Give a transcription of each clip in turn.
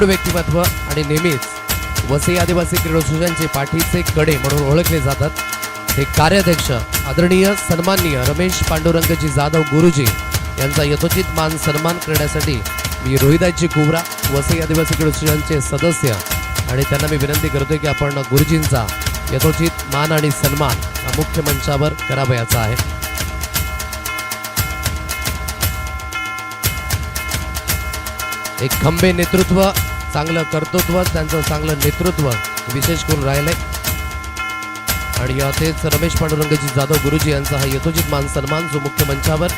व्यक्तिमत्व आणि नेहमीच वसई आदिवासी क्रीडोत्सवांचे पाठीचे कडे म्हणून ओळखले जातात हे कार्याध्यक्ष आदरणीय सन्माननीय रमेश पांडुरंगजी जाधव गुरुजी यांचा यथोचित मान सन्मान करण्यासाठी मी रोहिदासजी कुवरा वसई आदिवासी क्रीडोत्सवांचे सदस्य आणि त्यांना मी विनंती करतोय की आपण गुरुजींचा यथोचित मान आणि सन्मान हा मुख्य मंचावर करावयाचा आहे। एक खंबे नेतृत्व, चांगलं कर्तृत्व, त्यांचं चांगलं नेतृत्व विशेष करून राहिले आणि तेच रमेश पांडुरंगजी जाधव गुरुजी यांचा हा यथोचित मान सन्मान जो मुख्य मंचावर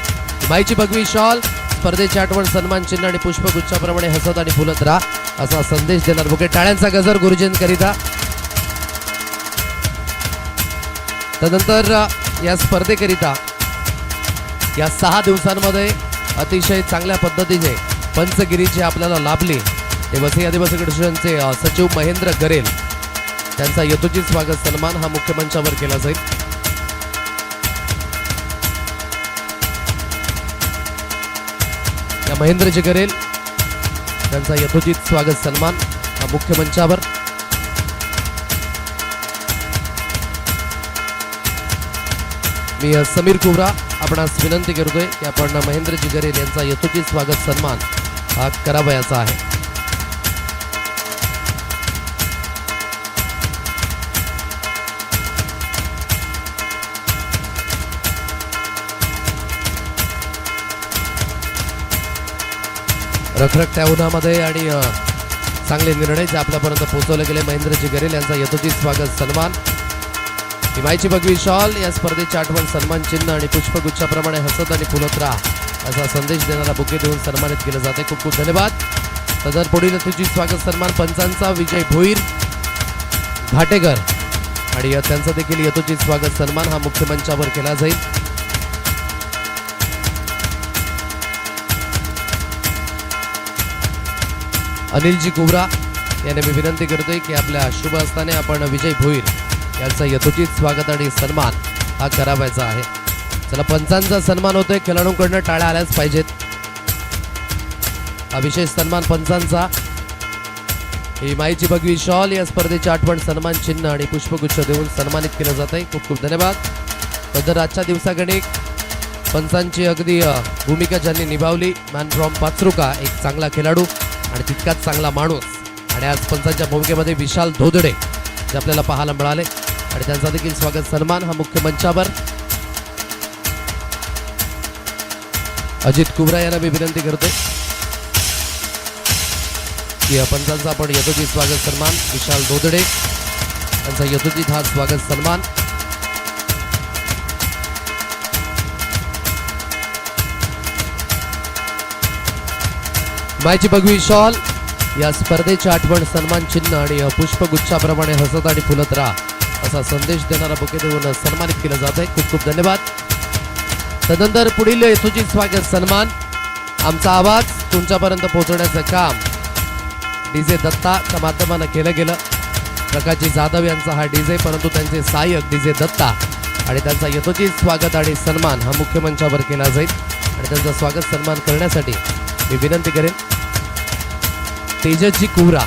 माईची भगवी शॉल, स्पर्धेची आठवण, सन्मान चिन्ह आणि पुष्पगुच्छाप्रमाणे हसत आणि फुलत राहा असा संदेश देणार बुके टाळ्यांचा गजर गुरुजींकरिता। तदनंतर या स्पर्धेकरिता या 6 दिवसांमध्ये अतिशय चांगल्या पद्धतीने पंचगिरीचे आपल्याला लाभले ते वसई आदिवासी क्रीडोत्सवांचे सचिव महेंद्र गरेल त्यांचा यथोचित स्वागत सन्मान हा मुख्य मंचावर केला जाईल। या महेंद्रजी गरेल त्यांचा यथोचित स्वागत सन्मान हा मुख्य मंचावर। मी समीर कुवरा आपणास विनंती करतोय की आपण महेंद्रजी गरेल यांचा यथोचित स्वागत सन्मान हा करावयाचा आहे। रखरखत्या उन्हामध्ये आणि चांगले निर्णय जे आपल्यापर्यंत पोहोचवले गेले महेंद्रजी गरेल यांचा यथोचित स्वागत सन्मान। हिमायची भगवी शॉल, या स्पर्धेची आठवण, सन्मान चिन्ह आणि पुष्पगुच्छाप्रमाणे हसत आणि फुलत राहा असा संदेश देणारा बुके देऊन सन्मानित केलं जाते। खूप खूप धन्यवाद। तदर पुढील यथोचित स्वागत सन्मान पंचांचा विजय भोईर घाटेकर आणि त्यांचा देखील यथोचित स्वागत सन्मान हा मुख्य मंचावर केला जाईल। अनिलजी कुवरा यांना मी विनंती करतोय की आपल्या शुभ हस्ताने आपण विजय भोईर यांचा यथोचित स्वागत आणि सन्मान हा करावायचा आहे। चला, पंचांचा सन्मान होतोय, खेळाडूंकडनं टाळ्या आल्याच पाहिजेत। हा विशेष सन्मान पंचांचा, ही माईची भगवी शॉल, या स्पर्धेची आठवण, सन्मान चिन्ह आणि पुष्पगुच्छ देऊन सन्मानित केलं जात आहे। खूप खूप धन्यवाद। तर आजच्या दिवसागणिक पंचांची अगदी भूमिका ज्यांनी निभावली, मॅन फ्रॉम पाचरुका, एक चांगला खेळाडू आणि तितकाच चांगला माणूस आणि आज पंचांच्या भूमिकेमध्ये विशाल धोदडे जे आपल्याला पाहायला मिळाले आणि त्यांचा देखील स्वागत सन्मान हा मुख्य मंचावर। अजित कुवरा यांना मी विनंती करतो की पंचांचा आपण यथोचित स्वागत सन्मान, विशाल धोदडे यांचा यथोचित हा स्वागत सन्मान। मायची भगवी शॉल, या स्पर्धेची आठवण, सन्मान चिन्ह आणि पुष्पगुच्छाप्रमाणे हसत आणि फुलत राहा असा संदेश देणारा बुके देऊन सन्मानित केलं जात आहे। खूप खूप धन्यवाद। तदनंतर पुढील यथोचित स्वागत सन्मान, आमचा आवाज तुमच्यापर्यंत पोहोचवण्याचं काम डीजे दत्ताच्या माध्यमानं केलं गेलं। प्रकाशजी जाधव यांचा हा डीजे, परंतु त्यांचे सहाय्यक डीजे दत्ता आणि त्यांचा यथोचित स्वागत आणि सन्मान हा मुख्य मंचावर केला जाईल आणि त्यांचा स्वागत सन्मान करण्यासाठी मी विनंती करेन तेजसजी कुवरा,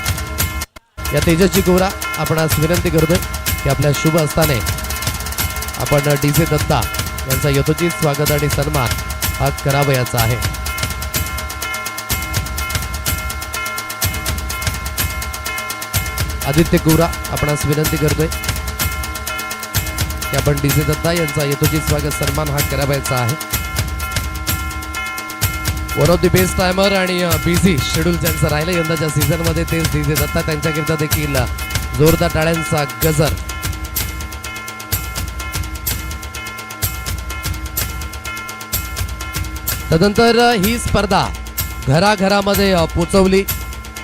या तेजसजी कुवरा आपणास विनंती करतोय की आपल्या शुभ हस्ताने आपण डीजे दत्ता यांचा यथोचित स्वागत आणि सन्मान हा करावयाचा आहे। आदित्य कुवरा आपणास विनंती करतोय की आपण डीजे दत्ता यांचा यथोचित स्वागत सन्मान हा करावयाचा आहे। One of the best timer आणि बिझी शेड्यूल ज्यांचं राहिलं यंदाच्या सीझन मध्ये तेच डीजे दत्ता, त्यांच्याकरिता देखील जोरदार टाळ्यांचा गजर। तदनंतर ही स्पर्धा घराघरामध्ये पोचवली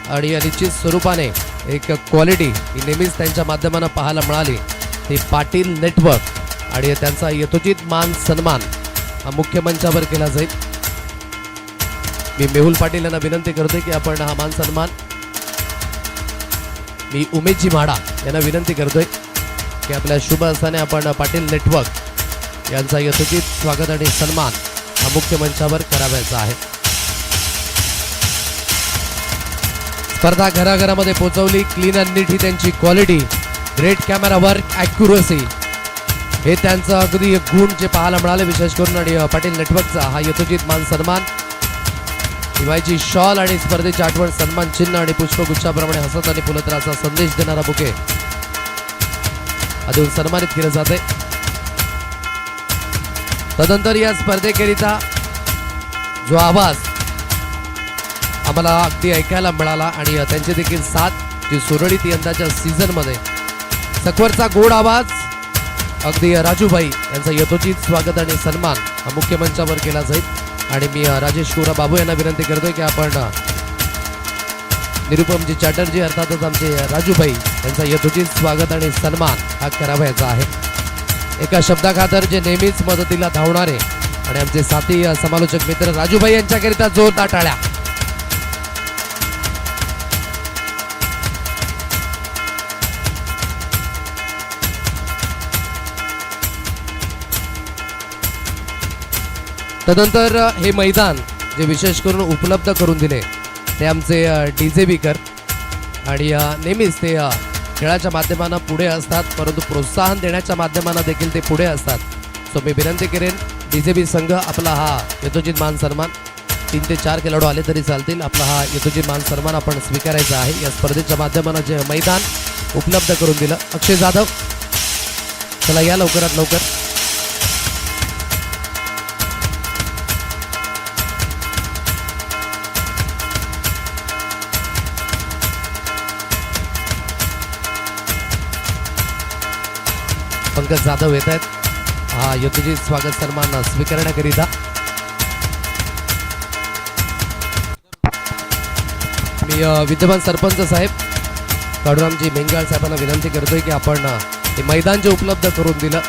आणि निश्चित स्वरूपाने एक क्वालिटी ही नेहमीच त्यांच्या माध्यमानं पाहायला मिळाली। ते पाटील नेटवर्क आणि त्यांचा यथोचित मान सन्मान हा मुख्य मंचावर केला जाईल। मी मेहुल पाटील यांना विनंती करतोय की आपण हा मान सन्मान, मी उमेशजी म्हाडा यांना विनंती करतोय की आपल्या शुभ हस्ताने आपण पाटील नेटवर्क यांचा यथोचित स्वागत आणि सन्मान हा मुख्य मंचावर करावयाचा आहे। स्पर्धा घराघरामध्ये पोहोचवली. क्लीन अँड नीट ही त्यांची quality, great camera work, accuracy हे त्यांचं अगदी गुण जे पाहायला मिळाले विशेष करून. आणि पाटील नेटवर्कचा हा यथोचित मान सन्मान, हिवायची शॉल आणि स्पर्धेची आठवण सन्मान चिन्ह आणि पुष्पगुच्छाप्रमाणे हसत आणि फुलत असा संदेश देणारा बुके देऊन सन्मानित केलं जाते. तदनंतर या स्पर्धेकरिता जो आवाज आम्हाला अगदी ऐकायला मिळाला आणि त्यांची देखील साथ जी सुरळीत यंदाच्या सीझन मध्ये, सकवरचा गोड आवाज अगदी राजूभाई यांचा यथोचित स्वागत आणि सन्मान हा मुख्य मंचावर केला जाईल. आणि मी राजेश कुरा बाबू यांना विनंती करतोय की आपण निरुपमजी चॅटर्जी अर्थातच आमचे राजूभाई यांचा यथोचित स्वागत आणि सन्मान हा करावयाचा आहे. एका शब्दाखातर जे नेहमीच मदतीला धावणारे आणि आमचे साथी समालोचक मित्र राजूभाई यांच्याकरिता जोरदार टाळ्या. तदनंतर हे मैदान जे विशेष करून उपलब्ध करून दिले ते आमचे डीजे बीकर आणि नेहमीच ते खेळाच्या माध्यमानं पुढे असतात, परंतु प्रोत्साहन देण्याच्या माध्यमानं देखील ते पुढे असतात. सो मी विनंती करेन DJB संघ आपला हा यथोचित मान सन्मान, 3 ते 4 खेळाडू आले तरी चालतील, आपला हा यथोचित मान सन्मान आपण स्वीकारायचा आहे. या स्पर्धेच्या माध्यमानं जे मैदान उपलब्ध करून दिलं. अक्षय जाधव चला या लवकरात लवकर. पंकज जाधव येत आहेत हा यथोचित स्वागत सन्मान स्वीकारण्याकरिता. मी विद्यमान सरपंच साहेब काडूरामजी मेंगाळ साहेबांना विनंती करतोय की आपण हे मैदान जे उपलब्ध करून दिलं,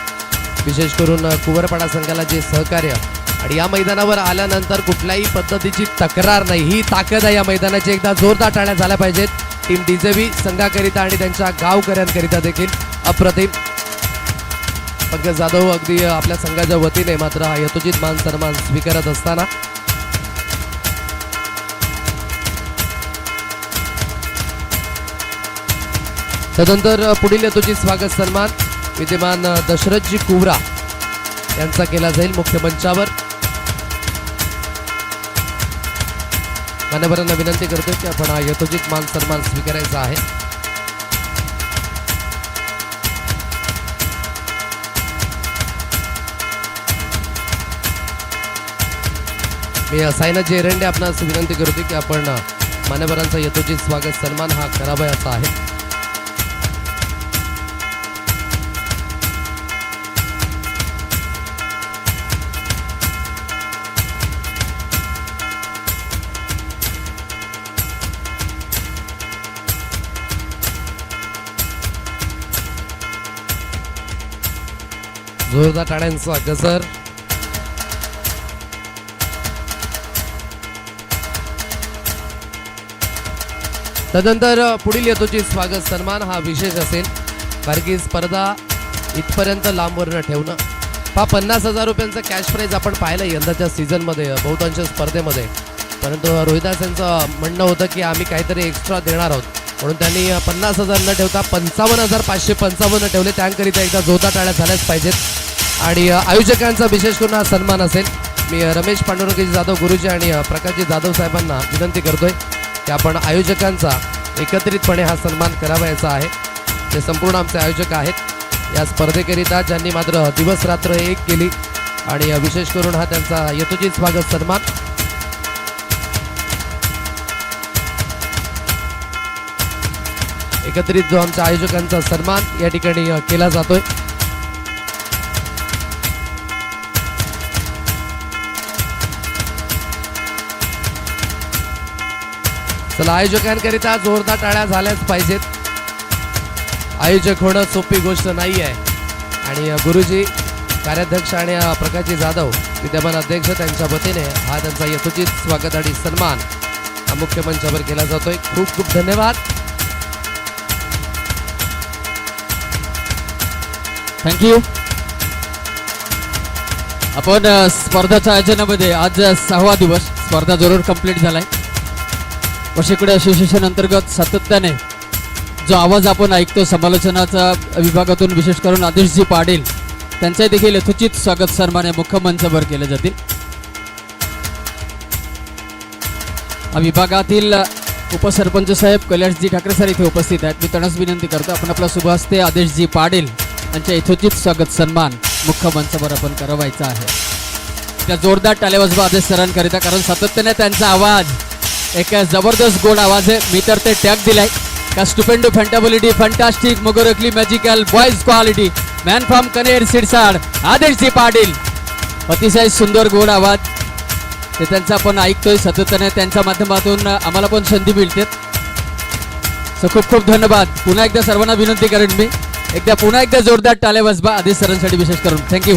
विशेष करून कुंवरपाडा संघाला जे सहकार्य आणि या मैदानावर आल्यानंतर कुठल्याही पद्धतीची तक्रार नाही, ही ताकद आहे या मैदानाची. एकदा जोरदार टाळ्या झाल्या पाहिजेत टीम DJB संघाकरिता आणि त्यांच्या गावकऱ्यांकरिता देखील. अप्रतिम पंकज जाधव अगदी आपल्या संघाच्या वतीने मात्र हा यथोचित मान सन्मान स्वीकारत असताना तदनंतर पुढील यथोचित स्वागत सन्मान विद्यमान दशरथजी कुवरा यांचा केला जाईल मुख्य मंचावर. मान्यवरांना विनंती करतोय की आपण हा यथोचित मान सन्मान स्वीकारायचा आहे. मी साईनाथ एरंडे आपणास विनंती करतो की आपण मान्यवरांचा यथोचित स्वागत सन्मान हा करावयाचा आहे. जोरदार टाळ्यांचा गजर. तदनंतर पुढील यथोचित स्वागत सन्मान हा विशेष असेल. बारकी स्पर्धा इथपर्यंत लांबवर न ठेवणं. 50,000 रुपयांचं कॅश प्राईज आपण पाहिलं यंदाच्या सीझनमध्ये बहुतांश स्पर्धेमध्ये, परंतु रोहिदास यांचं म्हणणं होतं की आम्ही काहीतरी एक्स्ट्रा देणार आहोत, म्हणून त्यांनी 50,000 न ठेवता 55,555 ठेवले. त्यांकरिता एकदा जोरदार टाळ्या झाल्याच पाहिजेत. आणि आयोजकांचा विशेष करून हा सन्मान असेल. मी रमेश पांडुरंगजी जाधव गुरुजी आणि प्रकाशजी जाधव साहेबांना विनंती करतोय की आपण आयोजकांचा एकत्रितपणे हा सन्मान करावयाचा आहे. ते संपूर्ण आमचे आयोजक आहेत या स्पर्धेकरिता, ज्यांनी मात्र दिवस रात्र एक केली आणि विशेष करून हा त्यांचा यथोचित स्वागत सन्मान. एकत्रित जो आमच्या आयोजकांचा सन्मान या ठिकाणी केला जातोय. चला आयोजकांकरिता जोरदार टाळ्या झाल्याच पाहिजेत. आयोजक होणं सोपी गोष्ट नाही आहे आणि गुरुजी कार्याध्यक्ष आणि प्रकाशजी जाधव विद्यमान अध्यक्ष त्यांच्या वतीने हा त्यांचा यथोचित स्वागत आणि सन्मान हा मुख्य मंचावर केला जातोय. खूप खूप धन्यवाद. थँक्यू. आपण स्पर्धाच्या आयोजनामध्ये आज 6वा दिवस स्पर्धा जरूर कंप्लीट झालाय. वशिकडे असोसिएशन अंतर्गत सातत्याने जो आवाज आपण ऐकतो समालोचनाचा विभागातून, विशेष करून आदेशजी पाटील, त्यांचे देखील यथोचित स्वागत सन्मान्य मुख्य मंचावर केले जातील. विभागातील उपसरपंच साहेब कैलासजी ठाकरे सर इथे उपस्थित आहेत. मी त्यांनाच विनंती करतो आपण आपला शुभ हस्ते आदेशजी पाटील यांच्या यथोचित स्वागत सन्मान मुख्य मंचावर आपण करावायचा आहे. त्या जोरदार टाळ्या वाजवा आदेश सरांकरिता, कारण सातत्याने त्यांचा आवाज एक जबरदस्त गोड आवाज आहे. मी तर ते टॅग दिलाय का स्टुपेंडो फॅन्टाबिलिटी fantastic मोगोरकली magical boys quality man from कनेर सिरसाड आदेशजी पाटील. अतिशय सुंदर गोड आवाज ते त्यांचा आपण ऐकतोय सातत्याने, त्यांच्या माध्यमातून आम्हाला पण संधी मिळते. सो खूप खूप धन्यवाद. पुन्हा एकदा सर्वांना विनंती करेन मी, पुन्हा एकदा जोरदार टाळ्या वाजवा आदेश सरांसाठी विशेष करून. थँक्यू.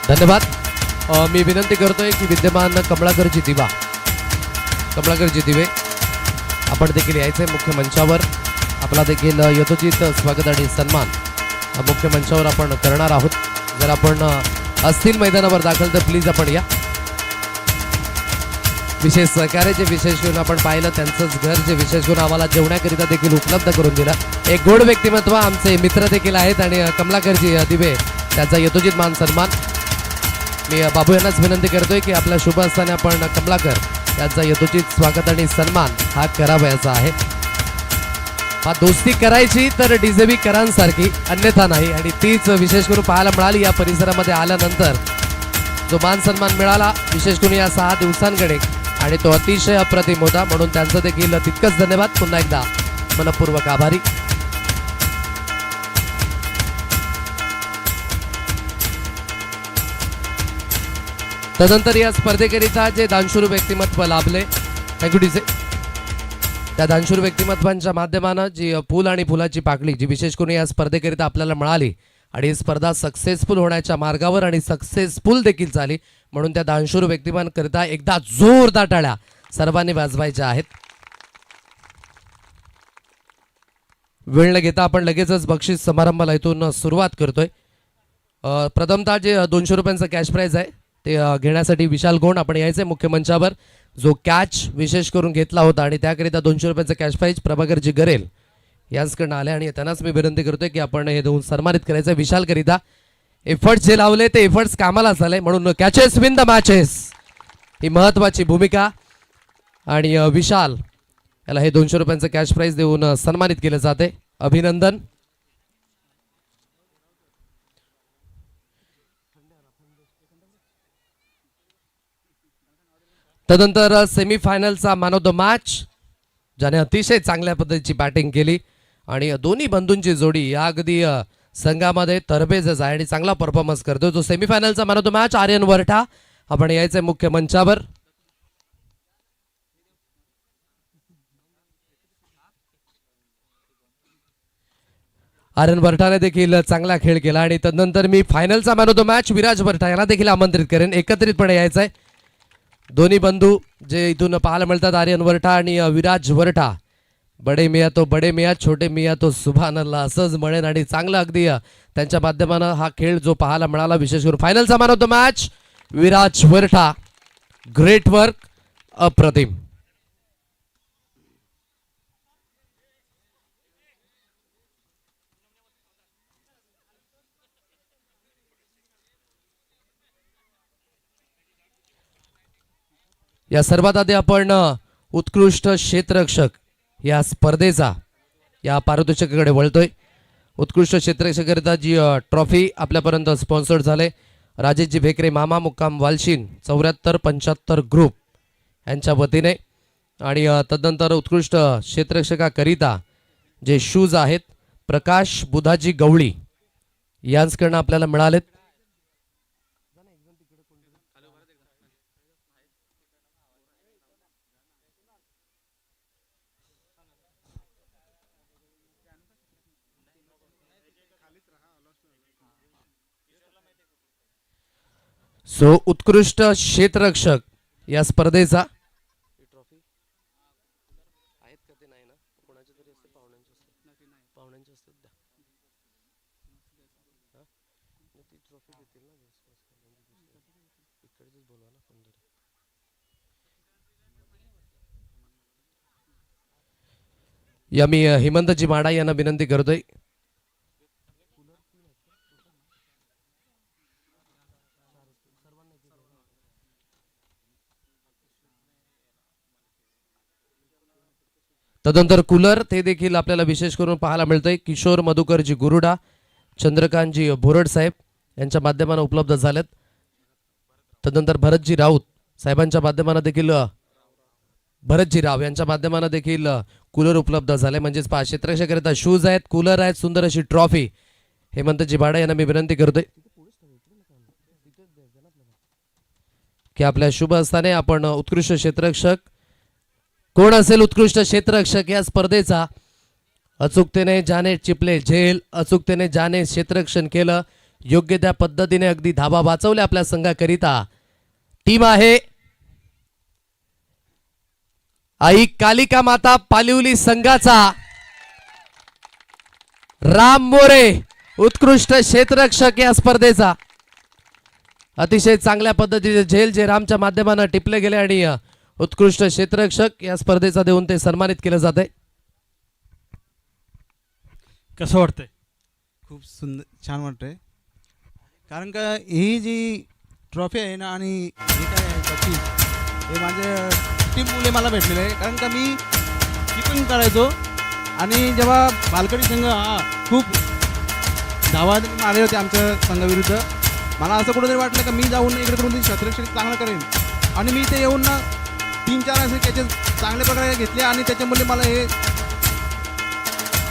धन्यवाद. मी विनंती करतोय की विद्यमान कमळाकरजी दिवे आपण देखील यायचे मुख्य मंचावर. आपला देखील यथोचित स्वागत आणि सन्मान मुख्य मंचावर आपण करणार आहोत. जर आपण असतील मैदानावर दाखल तर प्लीज आपण या. विशेष सहकार्य जे विशेष करून आपण पाहिलं, त्यांचंच घर जे विशेष करून आम्हाला जेवण्याकरिता देखील उपलब्ध करून दिलं. एक गोड व्यक्तिमत्व आमचे मित्र देखील आहेत आणि कमलाकरजी दिवे त्याचा यथोचित मान सन्मान. मी बाबू यांनाच विनंती करतोय की आपल्या शुभ असताना आपण कमलाकर यांचा यथोचित स्वागत आणि सन्मान हा करावयाचा आहे. हा दोस्ती करायची तर डीजेबी करांसारखी, अन्यथा नाही. आणि तीच विशेष करून पाहायला मिळाली या परिसरामध्ये आल्यानंतर. जो मान सन्मान मिळाला विशेष करून या 6 दिवसांकडे, आणि तो अतिशय अप्रतिम होता. म्हणून त्यांचं देखील तितकंच धन्यवाद. पुन्हा एकदा मनपूर्वक आभारी. तदनंतर या स्पर्धेकरिता जे दानशूर व्यक्तिमत्व लाभले, थँक्यू डीजे, त्या दानशूर व्यक्तिमत्वांच्या माध्यमानं जी फूल आणि फुलाची पाकळी जी विशेष करून या स्पर्धेकरिता आपल्याला मिळाली, आणि ही स्पर्धा सक्सेसफुल होण्याच्या मार्गावर आणि सक्सेसफुल देखील झाली. म्हणून त्या दानशूर व्यक्तिमत्वांकरिता एकदा जोरदार टाळ्या सर्वांनी वाजवायच्या आहेत. वेळ न घेता आपण लगेचच बक्षीस समारंभाला इथून सुरुवात करतोय. प्रथमतः जे 200 रुपयांचं कॅश प्राइज आहे ते घेण्यासाठी विशाल गोंड आपण यायचे मुख्य मंचावर. जो कॅच विशेष करून घेतला होता आणि त्याकरिता 200 रुपयांचं कॅश प्राइज प्रभाकरजी गरेल यांच्याकडनं आले, आणि त्यांनाच मी विनंती करतोय की आपण हे देऊन सन्मानित करायचं. विशालकरिता एफर्ट्स जे लावले ते एफर्ट्स कामाला झाले, म्हणून कॅचेस विन द मॅचेस ही महत्वाची भूमिका. आणि विशाल याला हे 200 रुपयांचं कॅश प्राइज देऊन सन्मानित केलं जाते. अभिनंदन. तदनंतर सेमीफायनलचा मॅन ऑफ द मॅच ज्याने अतिशय चांगल्या पद्धतीची बॅटिंग केली, आणि दोन्ही बंधूंची जोडी या अगदी संघामध्ये तरबेजच आहे आणि चांगला परफॉर्मन्स करतो. जो सेमीफायनलचा man of the match Aryan Vartha आपण यायचे मुख्य मंचावर. आर्यन वरठाने देखील चांगला खेळ केला. आणि तदनंतर मी फायनलचा man of the match Viraj Vartha यांना देखील आमंत्रित करेन. एकत्रितपणे यायचं आहे. दोन्ही बंधू जे इथून पाहायला मिळतात, आर्यन वरठा आणि विराज वरठा. बडे मिया तो बडे मिया, छोटे मिया तो सुभान अल्लाह असंच म्हणेन. आणि चांगला अगदी त्यांच्या माध्यमानं हा खेळ जो पाहायला मिळाला, विशेष करून फायनलचा man of the match Viraj Vartha. Great work, अप्रतिम. या सर्वात आधी आपण उत्कृष्ट क्षेत्ररक्षक या स्पर्धेचा या पारितोषिकाकडे वळतोय. उत्कृष्ट क्षेत्ररक्षकरिता जी ट्रॉफी आपल्यापर्यंत स्पॉन्सर्ड झाले, राजेशजी भेकरे मामा मुक्काम वालशीन 7475 ग्रुप यांच्या वतीने. आणि तदनंतर उत्कृष्ट क्षेत्ररक्षकाकरिता जे शूज आहेत प्रकाश बुधाजी गवळी यांच्याकडनं आपल्याला मिळालेत. सो उत्कृष्ट क्षेत्ररक्षक या स्पर्धेचा या मी हेमंतजी माडा यांना विनंती करतोय. तदनंतर कूलर ते देखील आपल्याला विशेष करून पाहायला मिळतंय. किशोर मधुकरजी गुरुडा, चंद्रकांतजी बोरड साहेब यांच्या माध्यमाने उपलब्ध झालेत. तदनंतर भरतजी राऊत साहेबांच्या माध्यमाने देखील भरतजी राव यांच्या माध्यमाने देखील कूलर उपलब्ध झाले. म्हणजेच पहा, क्षेत्ररक्षकाकरिता शूज आहेत, कूलर आहेत, सुंदर अशी ट्रॉफी. हेमंतजी भाडा यांना मी विनंती करतोय की आपल्या शुभ हस्ताने आपण उत्कृष्ट क्षेत्ररक्षक, कोण असेल उत्कृष्ट क्षेत्ररक्षक या स्पर्धेचा, अचूकतेने ज्याने चिपले झेल, अचूकतेने ज्याने क्षेत्ररक्षण केलं, योग्य त्या पद्धतीने अगदी धाबा वाचवल्या आपल्या संघाकरिता, टीम आहे आई कालिका माता पालिवली संघाचा राम मोरे, उत्कृष्ट क्षेत्ररक्षक या स्पर्धेचा. अतिशय चांगल्या पद्धतीचे झेल जे रामच्या माध्यमाने टिपले गेले आणि उत्कृष्ट क्षेत्ररक्षक या स्पर्धेचा देऊन ते सन्मानित केलं जाते. कसं वाटतंय? खूप सुंदर, छान वाटतंय. कारण का ही जी ट्रॉफी आहे ना आणि हे काय आहे बक्षीस, हे माझ्या टीम मुले मला भेटलेलं आहे. कारण का मी कीपिंग करायचो आणि जेव्हा बालकडी संघ हा खूप धावा मारले होते आमच्या संघाविरुद्ध, मला असं कुठेतरी वाटलं का मी जाऊन इकडे करून क्षेत्ररक्षण चांगलं करेन. आणि मी इथे येऊन ना 3-4 असे कॅचेस चांगल्या प्रकारे घेतले आणि त्याच्यामुळे मला हे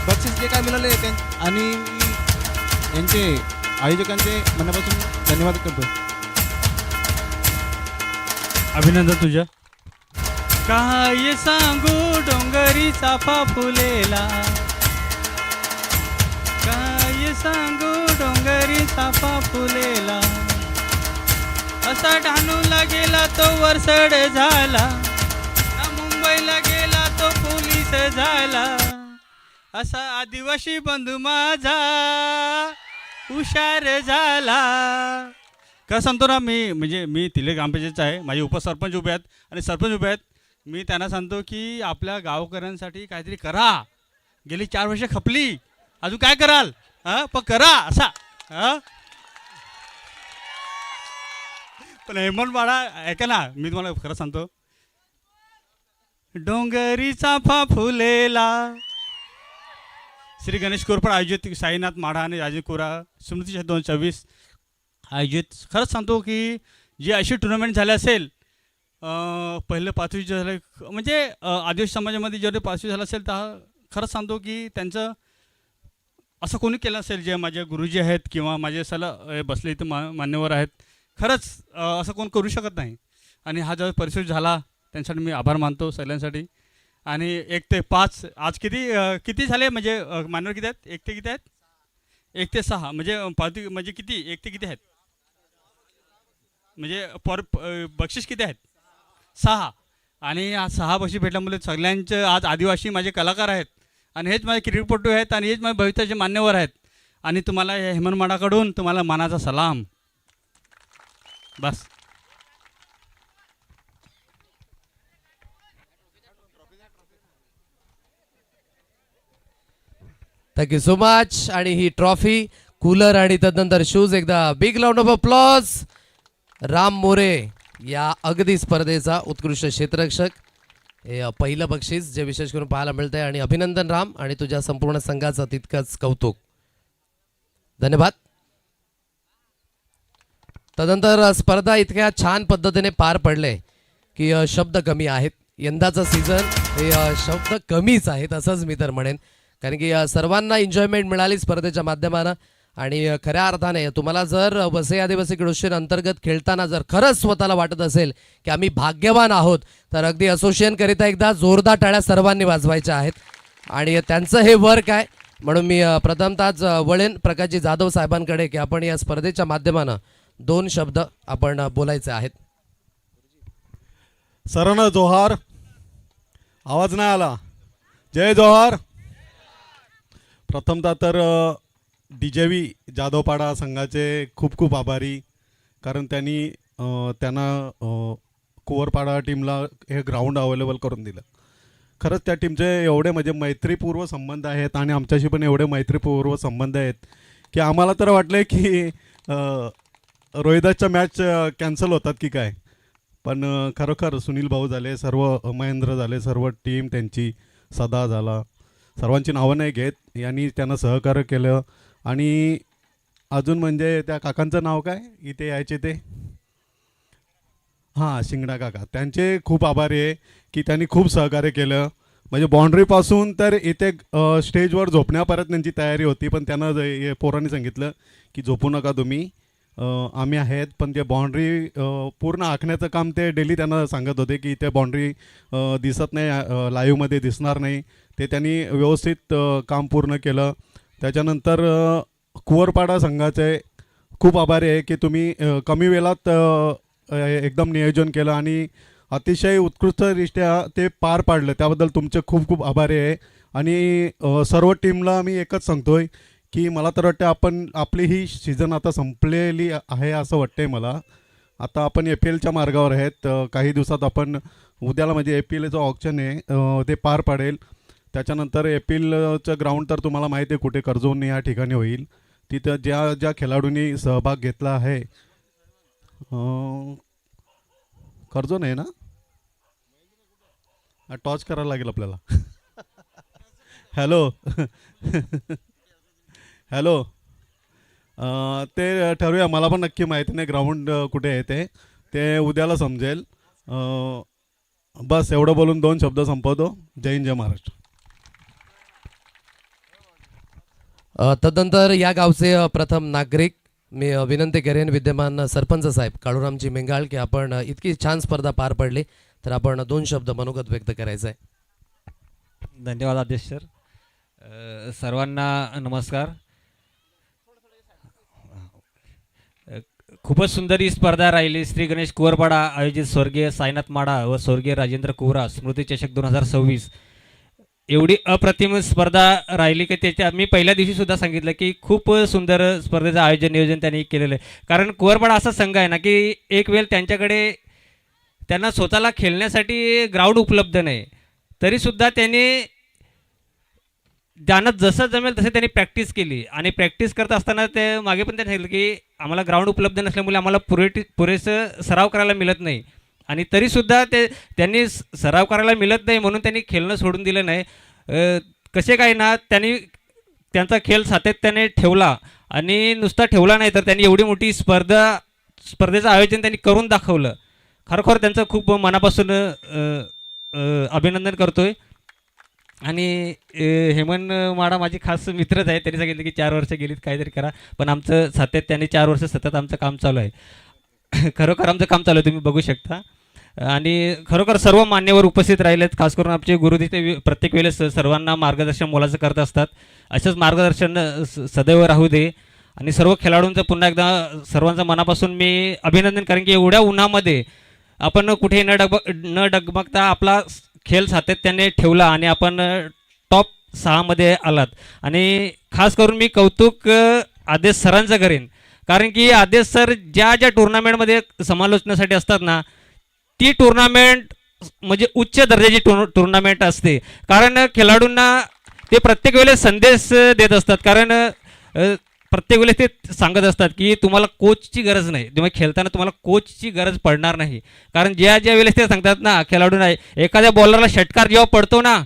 बक्षीस जे काय मिळाले आणि यांचे आयोजकांचे मनापासून धन्यवाद करतो. अभिनंदन तुझ्या. काय सांगू डोंगरी चाफा फुलेला, काय सांगू डोंगरी चाफा फुलेला, असा डहाणूला गेला तो वरसड झाला, मुंबईला गेला तो पोलीस झाला, असा आदिवासी बंधू माझा हुशार झाला. का सांगतो ना मी, म्हणजे मी तिले ग्रामपंचायतचा आहे, माझे उपसरपंच उभे आहेत आणि सरपंच उभे आहेत. मी त्यांना सांगतो की आपल्या गावकऱ्यांसाठी काहीतरी करा. गेली 4 वर्ष खपली, अजून काय कराल? हां, पण करा असा. हां, पण हेमंत बाळा ऐका ना, मी तुम्हाला खरं सांगतो, डोंगरी चाफा फुलेला, श्री गणेश कोरपड आयोजित, साईनाथ माढा आणि राजेश कोरा स्मृती 2024 आयोजित. खरंच सांगतो की जी अशी टुर्नामेंट झाली असेल, पहिलं 5वी झालं, म्हणजे आदिवासी समाजामध्ये जेवढे 5वी झालं असेल, तर खरंच सांगतो की त्यांचं असं कोणी केलं असेल, जे माझे गुरुजी आहेत किंवा माझे बसले इथं मान्यवर आहेत, खरंच असं कोण करू शकत नाही. आणि हा जो परिसर झाला त्यांच्यासाठी मी आभार मानतो सगळ्यांसाठी. आणि 1 ते 5 आज किती झाले, म्हणजे मान्यवर किती आहेत? 1 ते किती आहेत? 1 ते 6 म्हणजे पावती म्हणजे किती, 1 ते किती आहेत, म्हणजे बक्षीस किती आहेत? 6. आणि हा 6 बक्षीस भेटल्यामुळे सगळ्यांचे आज आदिवासी माझे कलाकार आहेत आणि हेच माझे क्रिकेटपटू आहेत आणि हेच माझे भविष्याचे मान्यवर आहेत. आणि तुम्हाला हेमंत माडाकडून तुम्हाला मानाचा सलाम. बस. Thank you so much. आणि ही ट्रॉफी, कूलर आणि तदनंतर शूज, एकदा big round of applause Ram More या अगदी स्पर्धेचा उत्कृष्ट क्षेत्ररक्षक, हे पहिलं बक्षीस जे विशेष करून पाहायला मिळतंय. आणि अभिनंदन राम, आणि तुझ्या संपूर्ण संघाचं तितकंच कौतुक. धन्यवाद. तदनंतर स्पर्धा इतक्या छान पद्धतीने पार पडले की शब्द कमी आहेत. यंदाचं सीझन हे शब्द कमीच आहेत असंच मी तर म्हणेन, कारण की सर्वांना एन्जॉयमेंट मिळाली स्पर्धेच्या माध्यमानं. आणि खऱ्या अर्थाने तुम्हाला जर वसई आदिवासी क्रिकेट अंतर्गत खेळताना जर खरंच स्वतःला वाटत असेल की आम्ही भाग्यवान आहोत, तर अगदी असोसिएशनकरिता एकदा जोरदार टाळ्या सर्वांनी वाजवायच्या आहेत. आणि त्यांचं हे वर्क आहे, म्हणून मी प्रथमतःच वळेन प्रकाशजी जाधव साहेबांकडे की आपण या स्पर्धेच्या माध्यमानं 2 शब्द आपण बोलायचे आहेत. सरांना जोहार. आवाज नाही आला. जय जोहार. प्रथमतः तर DJV जाधवपाडा संघाचे खूप खूप आभारी, कारण त्यांना कुवरपाडा टीमला हे ग्राउंड अवेलेबल करून दिलं. खरंच त्या टीमचे एवढे म्हणजे मैत्रीपूर्व संबंध आहेत आणि आमच्याशी पण एवढे मैत्रीपूर्व संबंध आहेत की आम्हाला तर वाटलं की रोहिदासच्या मॅच कॅन्सल होतात की काय. पण खरोखर सुनील भाऊ झाले, सर्व महेंद्र झाले, सर्व टीम त्यांची, सदा झाला, सर्वांची नावं नाही घेत, यांनी त्यांना सहकार्य केलं. आणि अजून म्हणजे त्या काकांचं नाव काय इथे यायचे ते, हां शिंगडा काका, त्यांचे खूप आभारी आहे की त्यांनी खूप सहकार्य केलं. म्हणजे बाँड्रीपासून तर इथे स्टेजवर झोपण्यापर्यंत त्यांची तयारी होती, पण त्यांना पोरांनी सांगितलं की झोपू नका तुम्ही, आम्ही आहेत. पण ते बाँड्री पूर्ण आखण्याचं काम ते डेली त्यांना सांगत होते की इथे बाँड्री दिसत नाही, लाईव्हमध्ये दिसणार नाही. ते त्यांनी व्यवस्थित काम पूर्ण केलं. त्याच्यानंतर कुवरपाडा संघाचे खूप आभारी आहे की तुम्ही कमी वेळात एकदम नियोजन केलं आणि अतिशय उत्कृष्टरित्या ते पार पाडलं, त्याबद्दल तुमचे खूप खूप आभारी आहे. आणि सर्व टीमला मी एकच सांगतोय की मला तर वाटतं आपली ही सीझन आता संपलेली आहे असं वाटतंय मला. आता आपण APLच्या मार्गावर आहेत. काही दिवसात आपण उद्याला म्हणजे APLचं ऑक्शन आहे ते पार पाडेल. त्याच्यानंतर APLचं ग्राउंड तर तुम्हाला माहिती आहे कुठे, कर्जोन या ठिकाणी होईल. तिथं ज्या ज्या खेळाडूंनी सहभाग घेतला आहे, कर्जोन आहे ना, टॉच करायला लागेल आपल्याला. हॅलो हॅलो, ते ठरवूया. मला पण नक्की माहिती नाही ग्राउंड कुठे आहे ते उद्याला समजेल. बस एवढं बोलून 2 शब्द संपवतो. जय हिंद, जय महाराष्ट्र. तदनंतर या गावचे प्रथम नागरिक मी विनंती करेन विद्यमान सरपंच साहेब काळूरामजी मेंगाळ की आपण इतकी छान स्पर्धा पार पडली तर आपण 2 शब्द मनोगत व्यक्त करायचं आहे. धन्यवाद अध्यक्ष सर. सर्वांना नमस्कार. खूपच सुंदर ही स्पर्धा राहिली. श्री गणेश कुवरपाडा आयोजित स्वर्गीय साईनाथ माडा व स्वर्गीय राजेंद्र कुवरा स्मृती चषक 2026 एवढी अप्रतिम स्पर्धा राहिली की त्याच्या मी पहिल्या दिवशी सुद्धा सांगितलं की खूप सुंदर स्पर्धेचं आयोजन नियोजन त्यांनी केलेलं आहे. कारण कुवरपाडा असा संघ आहे ना की एक वेळ त्यांना स्वतःला खेळण्यासाठी ग्राउंड उपलब्ध नाही, तरीसुद्धा त्यांना जसं जमेल तसे त्यांनी प्रॅक्टिस केली. आणि प्रॅक्टिस करत असताना ते मागे पण त्यांनी सांगितलं की आम्हाला ग्राउंड उपलब्ध नसल्यामुळे आम्हाला पुरेसं सराव करायला मिळत नाही. आणि तरीसुद्धा त्यांनी सराव करायला मिळत नाही म्हणून त्यांनी खेळणं सोडून दिलं नाही. कसे काय ना, त्यांनी त्यांचा खेळ सातत्याने ठेवला आणि नुसता ठेवला नाही तर त्यांनी एवढी मोठी स्पर्धेचं आयोजन त्यांनी करून दाखवलं. खरोखर त्यांचं खूप मनापासून अभिनंदन करतोय. आणि हेमंत माडा माझी खास मित्रच आहे. त्यांनी सांगितलं की 4 वर्ष गेलीत काहीतरी करा, पण आमचं सातत्याने 4 वर्ष सतत आमचं काम चालू आहे. खरोखर आमचं काम चालू आहे, तुम्ही बघू शकता. आणि खरोखर सर्व मान्यवर उपस्थित राहिलेत, खास करून आमचे गुरुजी ते प्रत्येक वेळेस सर्वांना मार्गदर्शन मोलाचं करत असतात. असंच मार्गदर्शन सदैव राहू दे. आणि सर्व खेळाडूंचं पुन्हा एकदा सर्वांचं मनापासून मी अभिनंदन करेन की एवढ्या उन्हामध्ये आपण कुठे न डगमगता आपला खेळ सातत्याने ठेवला आणि आपण टॉप 6 मध्ये आलात. आणि खास करून मी कौतुक आदेश सरांचं करेन, कारण की आदेश सर ज्या टुर्नामेंटमध्ये समालोचनासाठी असतात ना, ती टुर्नामेंट म्हणजे उच्च दर्जाची टुर्नामेंट असते. कारण खेळाडूंना ते प्रत्येक वेळेस संदेश देत असतात. कारण प्रत्येक वेळेस ते सांगत असतात की तुम्हाला कोचची गरज नाही, तुम्ही खेळताना तुम्हाला कोचची गरज पडणार नाही. कारण ज्या वेळेस ते सांगतात ना खेळाडूंना, एखाद्या बॉलरला षटकार जेव्हा पडतो ना,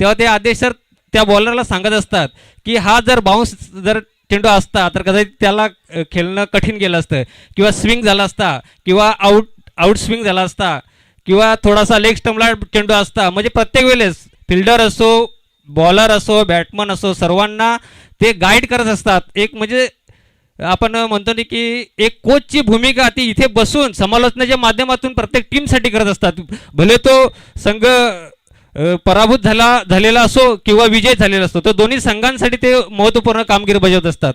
तेव्हा ते आदेश सर त्या बॉलरला सांगत असतात की हा जर बाउन्स जर चेंडू असता तर कदाचित त्याला खेळणं कठीण गेलं असतं, किंवा स्विंग झाला असता, किंवा आउट स्विंग झाला असता, किंवा थोडासा लेग स्टंपला चेंडू असता. म्हणजे प्रत्येक वेळेस फिल्डर असो, बॉलर असो, बॅट्समन असो, सर्वांना ते गाईड करत असतात. एक म्हणजे आपण म्हणतो ना की एक कोचची भूमिका ती इथे बसून समालोचनाच्या माध्यमातून प्रत्येक टीमसाठी करत असतात. भले तो संघ पराभूत झालेला असो किंवा विजय झालेला असतो, तर दोन्ही संघांसाठी ते महत्त्वपूर्ण कामगिरी बजावत असतात.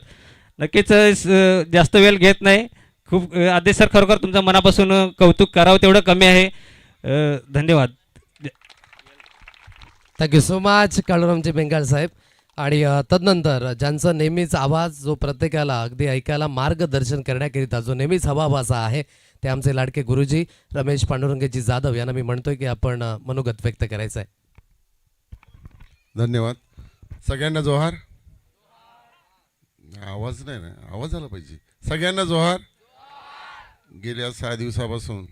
नक्कीच जास्त वेळ घेत नाही. खूप आदेश सर, खरोखर तुमचं मनापासून कौतुक करावं तेवढं कमी आहे. धन्यवाद. थँक्यू सो मच काळूरामजी बेंगाळ साहेब. आणि तदनंतर ज्यांचा नेहमीच आवाज जो प्रत्येकाला अगदी ऐकायला मार्गदर्शन करण्याकरिता जो नेहमीच हवाभासा आहे ते आमचे लाडके गुरुजी रमेश पांडुरंगजी जाधव यांना मी म्हणतोय की आपण मनोगत व्यक्त करायचं आहे. धन्यवाद. सगळ्यांना जोहार. आवाज नाही ना, आवाज आला पाहिजे. सगळ्यांना जोहार. गेल्या 6 दिवसापासून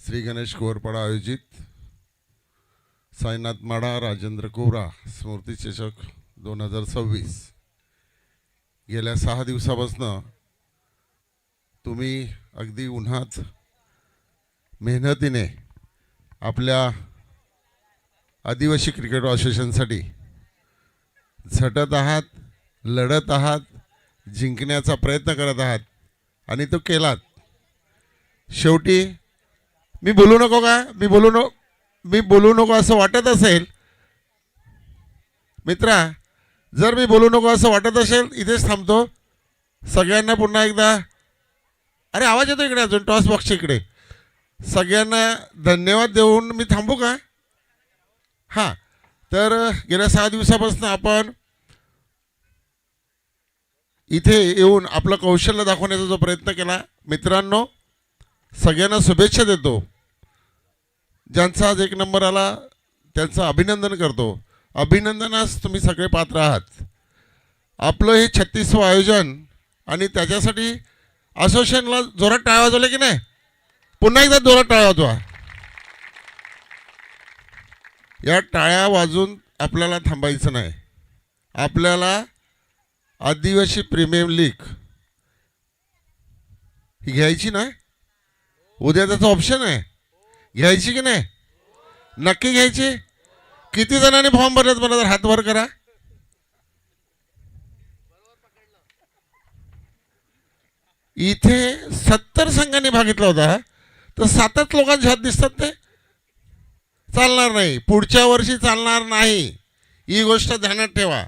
श्री गणेश कोरपाडा आयोजित साईनाथ माडा राजेंद्र कोरा स्मृती चषक 2026 गेल्या 6 दिवसापासून तुम्ही अगदी उन्हात मेहनतीने आपल्या आदिवासी क्रिकेट असोसिएशनसाठी झटत आहात, लढत आहात, जिंकण्याचा प्रयत्न करत आहात आणि तो केलात. शेवटी मी बोलू नको असं वाटत असेल मित्रा, जर मी बोलू नको असं वाटत असेल इथेच थांबतो. सगळ्यांना पुन्हा एकदा, अरे आवाज येतो इकडे, अजून टॉस बॉक्सच्या इकडे, सगळ्यांना धन्यवाद देऊन मी थांबू का? हां, तर गेल्या 6 दिवसापासून आपण इथे येऊन आपलं कौशल्य दाखवण्याचा जो प्रयत्न केला, मित्रांनो सगळ्यांना शुभेच्छा देतो. ज्यांचा आज 1 नंबर आला त्यांचं अभिनंदन करतो. अभिनंदनास तुम्ही सगळे पात्र आहात. आपलं हे 36वं आयोजन आणि त्याच्यासाठी असोसिएशनला जोरात टाळ्या वाजवल्या की नाही? पुन्हा एकदा जोरात टाळ्या वाजवा. या टाळ्या वाजून आपल्याला थांबायचं नाही. आपल्याला आदिवासी प्रीमियम लीग ही घ्यायची ना, उद्या त्याचा ऑप्शन आहे, घ्यायची की नाही? नक्की घ्यायची. किती जणांनी फॉर्म भरलेत मला जर हात वर करा. इथे 70 संघांनी भाग घेतला होता, तर 7च लोकांचे हात दिसतात. ते चालणार नाही, पुढच्या वर्षी चालणार नाही. ही गोष्ट ध्यानात ठेवा.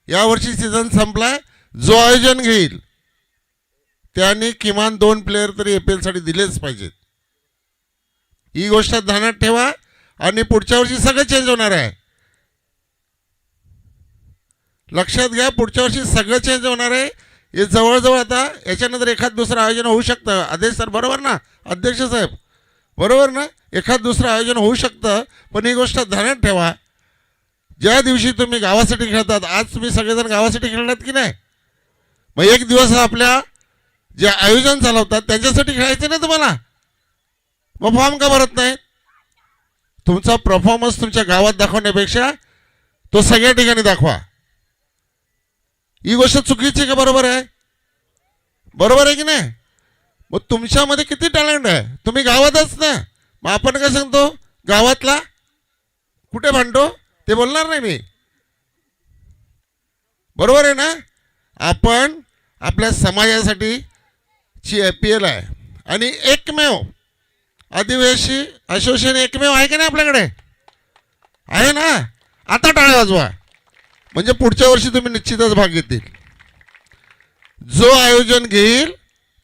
यावर्षी सीझन संपला. जो आयोजन घेईल त्यांनी किमान 2 प्लेयर तरी APL साठी दिलेच पाहिजेत. ही गोष्ट ध्यानात ठेवा. आणि पुढच्या वर्षी सगळं चेंज होणार आहे. लक्षात घ्या, पुढच्या वर्षी सगळं चेंज होणार आहे. हे जवळजवळ आता याच्यानंतर एखाद दुसरं आयोजन होऊ शकतं. आदेश सर बरोबर ना, अध्यक्ष साहेब बरोबर ना, एखाद दुसरं आयोजन होऊ शकतं. पण ही गोष्ट ध्यानात ठेवा, ज्या दिवशी तुम्ही गावासाठी खेळतात, आज तुम्ही सगळेजण गावासाठी खेळलात की नाही? मग एक दिवस आपल्या जे आयोजन चालवतात त्यांच्यासाठी खेळायचं नाही तुम्हाला? मग फॉर्म का भरत नाही? तुमचा परफॉर्मन्स तुमच्या गावात दाखवण्यापेक्षा तो सगळ्या ठिकाणी दाखवा. ही गोष्ट चुकीची का बरोबर आहे? बरोबर आहे की नाही? मग तुमच्यामध्ये किती टॅलेंट आहे, तुम्ही गावातच ना. मग आपण काय सांगतो, गावातला कुठे भांडतो ते बोलणार नाही मी. बरोबर आहे ना? आपण आपल्या समाजासाठी ची APL आहे आणि एकमेव आदिवासी असोसिएशन एकमेव आहे की नाही आपल्याकडे? आहे ना? आता टाळ्या वाजवा, म्हणजे पुढच्या वर्षी तुम्ही निश्चितच भाग घेतील. जो आयोजन घेईल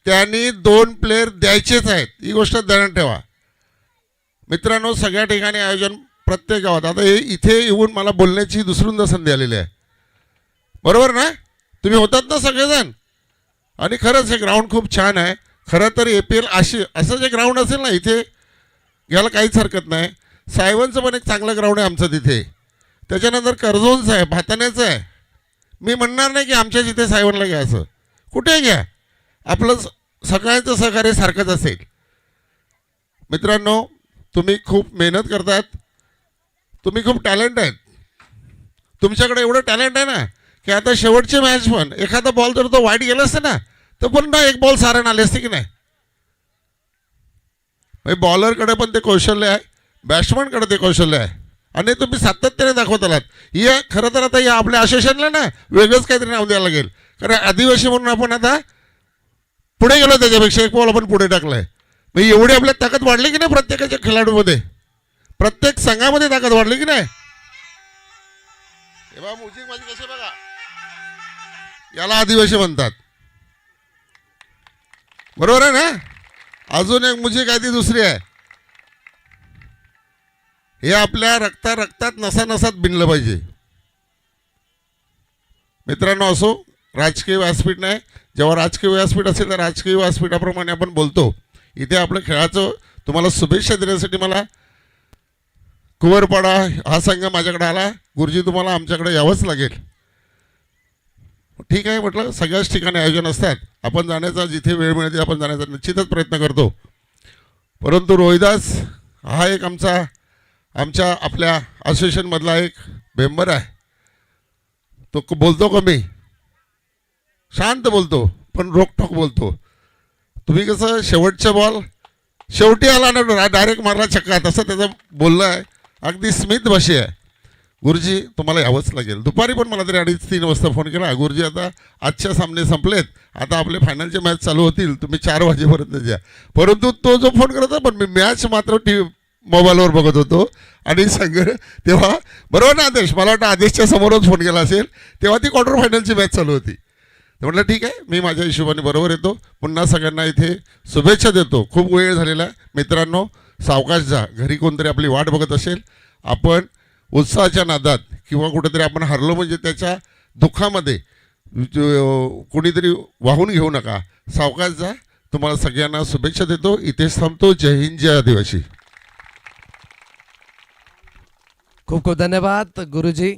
त्यांनी 2 प्लेयर द्यायचेच आहेत. ही गोष्ट ध्यानात ठेवा मित्रांनो. सगळ्या ठिकाणी आयोजन, प्रत्येक गावात. आता हे इथे येऊन मला बोलण्याची दुसऱ्यांदा संधी आलेली आहे. बरोबर ना? तुम्ही होतात ना सगळेजण. आणि खरंच हे ग्राउंड खूप छान आहे. खरं तर APL असं जे ग्राउंड असेल ना इथे घ्यायला काहीच हरकत नाही. सायवनचं पण एक चांगलं ग्राउंड आहे आमचं तिथे. त्याच्यानंतर कर्जोनचं आहे, भाताण्याचं आहे. मी म्हणणार नाही की आमच्या जिथे सायवनला घ्या, असं कुठे घ्या, आपलं सगळ्यांचं सहकार्य सारखंच असेल. मित्रांनो तुम्ही खूप मेहनत करतात, तुम्ही खूप टॅलेंट आहेत. तुमच्याकडे एवढं टॅलेंट आहे ना की आता शेवटची मॅच पण एखादा बॉल जर तो वाईट गेला असता ना तर पुन्हा 1 बॉल सारण आले असते की नाही? बॉलरकडे पण ते कौशल्य आहे, बॅट्समनकडे ते कौशल्य आहे आणि तुम्ही सातत्याने दाखवत आलात. हे खरं तर आता या आपल्या असोसिएशनला ना वेगळंच काहीतरी नाव द्यायला लागेल. कारण आदिवासी म्हणून आपण आता पुढे गेलो, त्याच्यापेक्षा 1 बॉल आपण पुढे टाकलाय. मग एवढी आपल्या ताकद वाढली की नाही? प्रत्येकाच्या खेळाडूमध्ये, प्रत्येक संघामध्ये ताकद वाढली की नाही? हे बघा म्युझिक माझी कसे बघा, याला आदिवासी म्हणतात. बरोबर आहे ना? अजून एक म्युझिक आहे ती दुसरी आहे. हे आपल्या रक्तात नसा नसात भिनलं पाहिजे. मित्रांनो असो, राजकीय व्यासपीठ नाही. जेव्हा राजकीय व्यासपीठ असेल तर राजकीय व्यासपीठाप्रमाणे आपण बोलतो. इथे आपलं खेळाचं तुम्हाला शुभेच्छा देण्यासाठी मला कुंवरपाडा हा संघ माझ्याकडे आला. गुरुजी तुम्हाला आमच्याकडे यावंच लागेल. ठीक आहे म्हटलं, सगळ्याच ठिकाणी आयोजन असतात, आपण जाण्याचा जिथे वेळ मिळते आपण जाण्याचा निश्चितच प्रयत्न करतो. परंतु रोहिदास हा एक आमच्या आपल्या असोसिएशनमधला एक मेंबर आहे. तो बोलतो कमी, शांत बोलतो, पण रोकठोक बोलतो. तुम्ही कसं शेवटचा बॉल शेवटी आला ना डायरेक्ट मारला छक्का, तसं त्याचं बोलणं आहे, अगदी स्मित भाषी आहे. गुरुजी तुम्हाला यावंच लागेल. दुपारी पण मला तरी 2:30-3 वाजता फोन केला, गुरुजी आता आजच्या सामने संपलेत, आता आपले फायनलचे मॅच चालू होतील, तुम्ही 4 वाजेपर्यंत द्या. परंतु तो जो फोन करत होता, पण मी मॅच मात्र मोबाईलवर बघत होतो आणि संघ तेव्हा बरोबर ना आदेश, मला वाटतं आदेशच्या समोरच फोन केला असेल, तेव्हा ती क्वार्टर फायनलची मॅच चालू होती. तर म्हटलं ठीक आहे, मी माझ्या हिशोबाने बरोबर येतो. पुन्हा सगळ्यांना इथे शुभेच्छा देतो. खूप वेळ झालेला आहे मित्रांनो, सावकाश जा. घरी कोणतरी आपली वाट बघत असेल. आपण उत्साहाच्या नादात किंवा कुठेतरी आपण हरलो म्हणजे त्याच्या दुःखामध्ये कोणीतरी वाहून घेऊ नका. सावकाश जा. तुम्हाला सगळ्यांना शुभेच्छा देतो. इथेच थांबतो. जय हिंद, जय आदिवासी. खूप खूप धन्यवाद गुरुजी.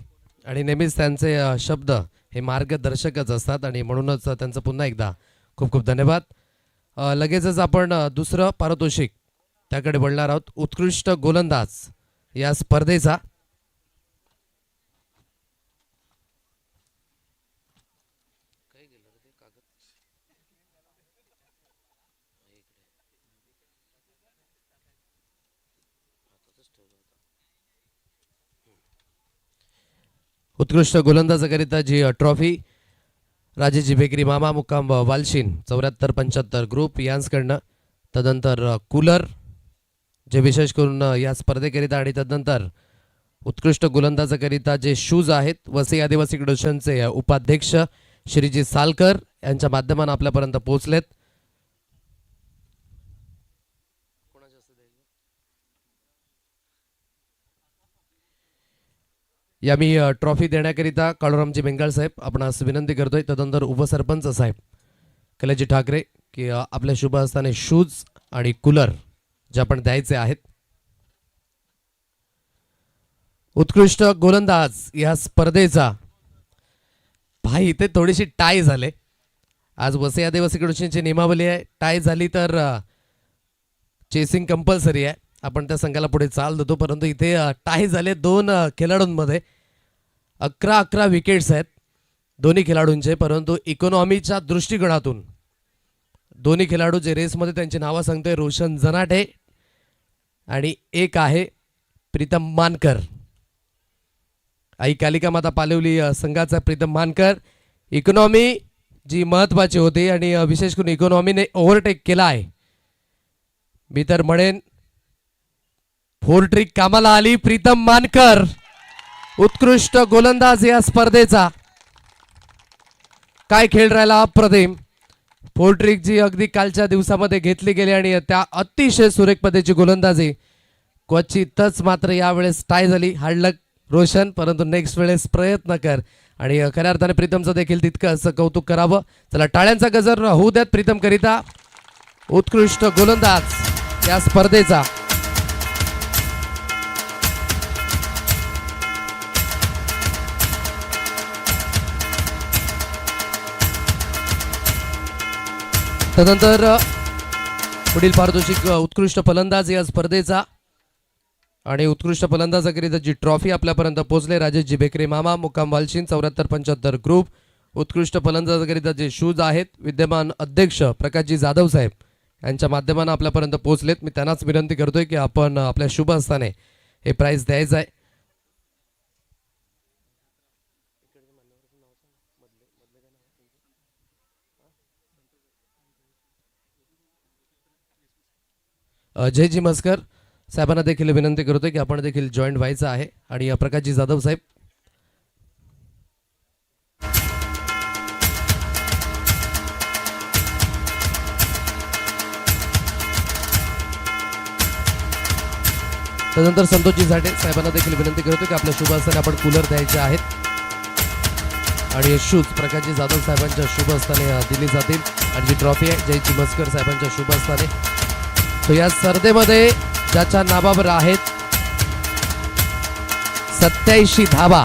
आणि नेहमीच त्यांचे शब्द हे मार्गदर्शकच असतात आणि म्हणूनच त्यांचं पुन्हा एकदा खूप खूप धन्यवाद. लगेचच आपण दुसरं पारितोषिक त्याकडे बोलणार आहोत. उत्कृष्ट गोलंदाज या स्पर्धेचा उत्कृष्ट गोलंदाजाकरिता जी ट्रॉफी राजेजी बेकरी मामा मुक्काम वालशीन 74-75 ग्रुप यांकडनं, तदनंतर कूलर जे विशेष करून या स्पर्धेकरिता, आणि तदनंतर उत्कृष्ट गोलंदाजाकरिता जे शूज आहेत वसई आदिवासी फेडरेशनचे उपाध्यक्ष श्रीजी सालकर यांच्या माध्यमाने आपल्यापर्यंत पोहोचलेत. या मी ट्रॉफी देण्याकरिता काळूरामजी बेंगाळ साहेब आपणास विनंती करतोय. तदनंतर उपसरपंच साहेब कैलाजी ठाकरे की आपल्या शुभ हस्ताने शूज आणि कूलर जे आपण द्यायचे आहेत. उत्कृष्ट गोलंदाज या स्पर्धेचा भाई इथे थोडीशी टाय झाले. आज वसई आदिवासी फेडरेशनची नियमावली आहे, टाय झाली तर चेसिंग कंपल्सरी आहे, आपण त्या संघाला पुढे चाल देतो. परंतु इथे टाय झाले 2 खेळाडूंमध्ये. 11 विकेट्स आहेत दोन्ही खेळाडूंचे. परंतु इकॉनॉमीच्या दृष्टिकोनातून दोन्ही खेळाडू जे रेसमध्ये त्यांची नावं सांगतोय, रोशन जनाटे आणि एक आहे प्रीतम मानकर. आई कालिका माता पालवली संघाचा प्रीतम मानकर. इकॉनॉमी जी महत्त्वाची होती आणि विशेष करून इकॉनॉमीने ओव्हरटेक केला आहे. मी तर म्हणेन 4 ट्रिक कामाला आली. प्रीतम मानकर उत्कृष्ट गोलंदाज या स्पर्धेचा. काय खेळ राहिला अप्रतिम. 4 ट्रिक जी अगदी कालच्या दिवसामध्ये घेतली गेली आणि त्या अतिशय सुरेख पद्धतीची गोलंदाजी. क्वचितच मात्र यावेळेस टाय झाली. हार्डलक रोशन, परंतु नेक्स्ट वेळेस प्रयत्न कर. आणि खऱ्या अर्थाने प्रीतमचं देखील तितकं असं कौतुक करावं. चला टाळ्यांचा गजर होऊ द्यात प्रीतम करिता. उत्कृष्ट गोलंदाज या स्पर्धेचा. तदनंतर पुढील पारितोषिक उत्कृष्ट फलंदाज या स्पर्धेचा. आणि उत्कृष्ट फलंदाजाकरिता जी ट्रॉफी आपल्यापर्यंत पोहोचले राजेशजी बेकरे मामा मुक्काम वालशीन 74-75 ग्रुप. उत्कृष्ट फलंदाजाकरिता जे शूज आहेत विद्यमान अध्यक्ष प्रकाशजी जाधव साहेब यांच्या माध्यमाने आपल्यापर्यंत पोहोचलेत. मी त्यांनाच विनंती करतोय की आपण आपल्या शुभ हस्ताने हे प्राइज द्यायचं आहे. जयजी मस्कर साहेबांना देखील विनंती करतोय की आपण देखील जॉईंट व्हायचं आहे. आणि प्रकाशजी जाधव साहेब तदनंतर संतोषजी झाटे साहेबांना देखील विनंती करतो की आपल्या शुभ हस्ताने आपण कूलर द्यायचे आहेत. आणि शूज प्रकाशजी जाधव साहेबांच्या शुभ हस्ताने दिली जातील आणि जी ट्रॉफी आहे जय चिमस्कर साहेबांच्या शुभ हस्ताने. तो या स्पर्धेमध्ये ज्याच्या नावावर आहेत 87 धावा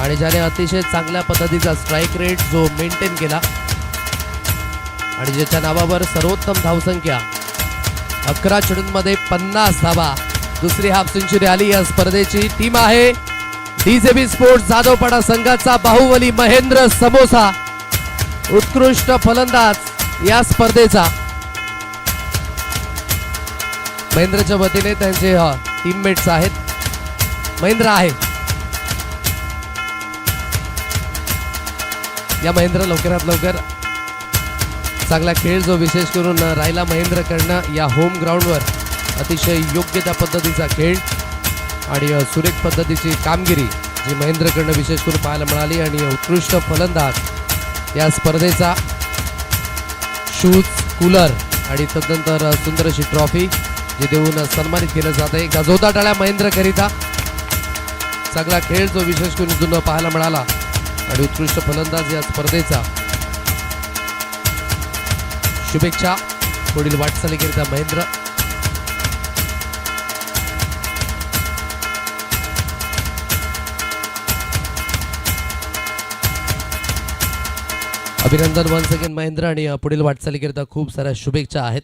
आणि ज्याने अतिशय चांगल्या पद्धतीचा स्ट्राईक रेट जो मेंटेन केला आणि ज्याच्या नावावर सर्वोत्तम धावसंख्या 11 चेंडूंमध्ये 50 धावा, दुसरी हाफ सेंचुरी आली. या स्पर्धेची टीम आहे डीजेबी स्पोर्ट्स जाधवपाडा संघाचा बाहुबली महेंद्र समोसा, उत्कृष्ट फलंदाज या स्पर्धेचा. महेंद्रच्या वतीने त्यांचे टीममेट्स आहेत. महेंद्र आहे या महेंद्र लवकरात लवकर चांगला खेळ जो विशेष करून राहिला महेंद्रकडनं या होम ग्राउंडवर अतिशय योग्य त्या पद्धतीचा खेळ आणि सुरेख पद्धतीची कामगिरी जी महेंद्रकडनं विशेष करून पाहायला मिळाली आणि उत्कृष्ट फलंदाज या स्पर्धेचा शूज, कूलर आणि तदनंतर सुंदर अशी ट्रॉफी जी देऊन सन्मानित केलं जात आहे. गजोता टाळ्या महेंद्रकरिता. चांगला खेळ जो विशेष करून इथून पाहायला मिळाला आणि उत्कृष्ट फलंदाज या स्पर्धेचा. शुभेच्छा पुढील वाटचालीकरिता महेंद्र. अभिनंदन वन्स अगेन महेंद्र आणि पुढील वाटचालीकरिता खूप साऱ्या शुभेच्छा आहेत.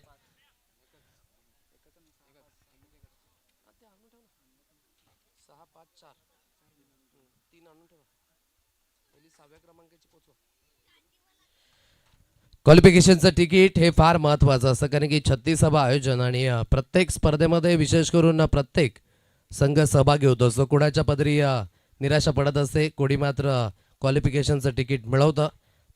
क्वालिफिकेशनचं तिकीट हे फार महत्त्वाचं असतं कारण की 36वा आयोजन आणि प्रत्येक स्पर्धेमध्ये विशेष करून प्रत्येक संघ सहभागी होतो असतो. कोणाच्या पदरी निराशा पडत असते, कोणी मात्र क्वालिफिकेशनचं तिकीट मिळवतं.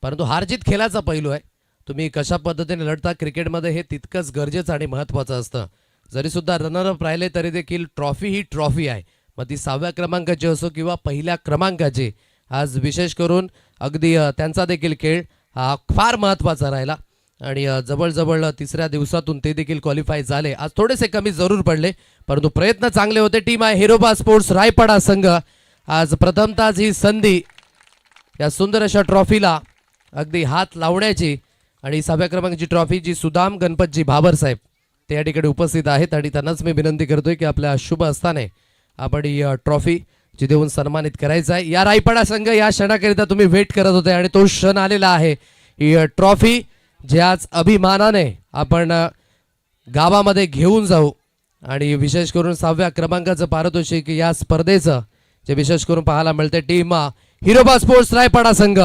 परंतु हारजीत खेळाचा पैलू आहे. तुम्ही कशा पद्धतीने लढता क्रिकेटमध्ये हे तितकंच गरजेचं आणि महत्त्वाचं असतं. जरीसुद्धा रनरअप राहिले तरी देखील ट्रॉफी ही ट्रॉफी आहे. मग ती 6व्या क्रमांकाची असो किंवा पहिल्या क्रमांकाची. आज विशेष करून अगदी त्यांचा देखील खेळ हा फार महत्त्वाचा राहिला आणि जवळजवळ 3ऱ्या दिवसातून ते देखील क्वालिफाय झाले. आज थोडेसे कमी जरूर पडले परंतु प्रयत्न चांगले होते. टीम आहे हिरोबा स्पोर्ट्स रायपाडा संघ. आज प्रथमतःच ही संधी या सुंदर अशा ट्रॉफीला अगदी हात लावण्याची आणि 6व्या क्रमांकाची ट्रॉफी जी सुदाम गणपतजी भाबर साहेब ते या ठिकाणी उपस्थित आहेत आणि त्यांनाच मी विनंती करतोय की आपल्या शुभ हस्ताने आपण ही ट्रॉफी जी देऊन सन्मानित करायचं आहे. या रायपाडा संघ या क्षणाकरिता तुम्ही वेट करत होते आणि तो क्षण आलेला आहे. ही ट्रॉफी जी आज अभिमानाने आपण गावामध्ये घेऊन जाऊ आणि विशेष करून 6व्या क्रमांकाचं पारितोषिक या स्पर्धेचं जे विशेष करून पाहायला मिळते. टीम हिरोबा स्पोर्ट्स रायपाडा संघ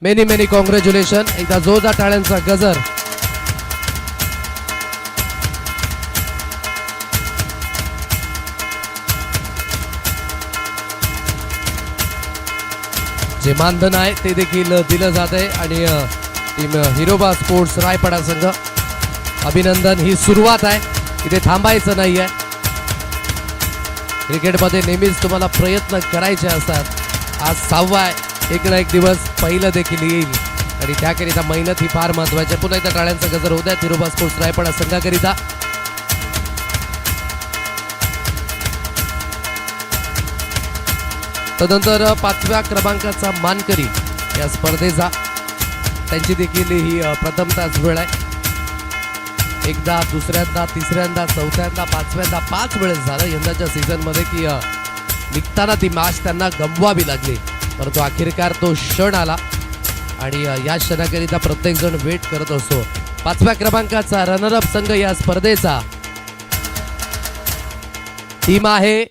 मेनी मेनी कॉंग्रॅच्युलेशन. एकदा जोरदार टाळ्यांचा गजर. जे मानधन आहे ते देखील दिलं जात आहे आणि टीम हिरोबा स्पोर्ट्स रायपाडा संघ अभिनंदन. ही सुरुवात आहे, इथे थांबायचं नाही आहे. क्रिकेटमध्ये नेहमीच तुम्हाला प्रयत्न करायचे असतात. आज 6वा आहे, एक ना एक दिवस पहिलं देखील येईल आणि त्याकरिता मेहनत ही फार महत्त्वाची आहे. पुन्हा एकदा टाळ्यांचा गजर होत आहे हिरोबा स्पोर्ट्स रायपाडा संघाकरिता. तदनंतर 5व्या क्रमांकाचा मानकरी या स्पर्धेचा त्यांची देखील ही प्रथमताच वेळ आहे. एकदा, दुसऱ्यांदा, तिसऱ्यांदा, चौथ्यांदा, 5व्यांदा 5 वेळेस झालं यंदाच्या सीझनमध्ये की निघताना ती मॅच त्यांना गमवावी लागली. परंतु अखेरकार तो क्षण आला आणि या क्षणाकरिता प्रत्येक जण वेट करत असतो. 5व्या क्रमांकाचा रनरअप संघ या स्पर्धेचा टीम आहे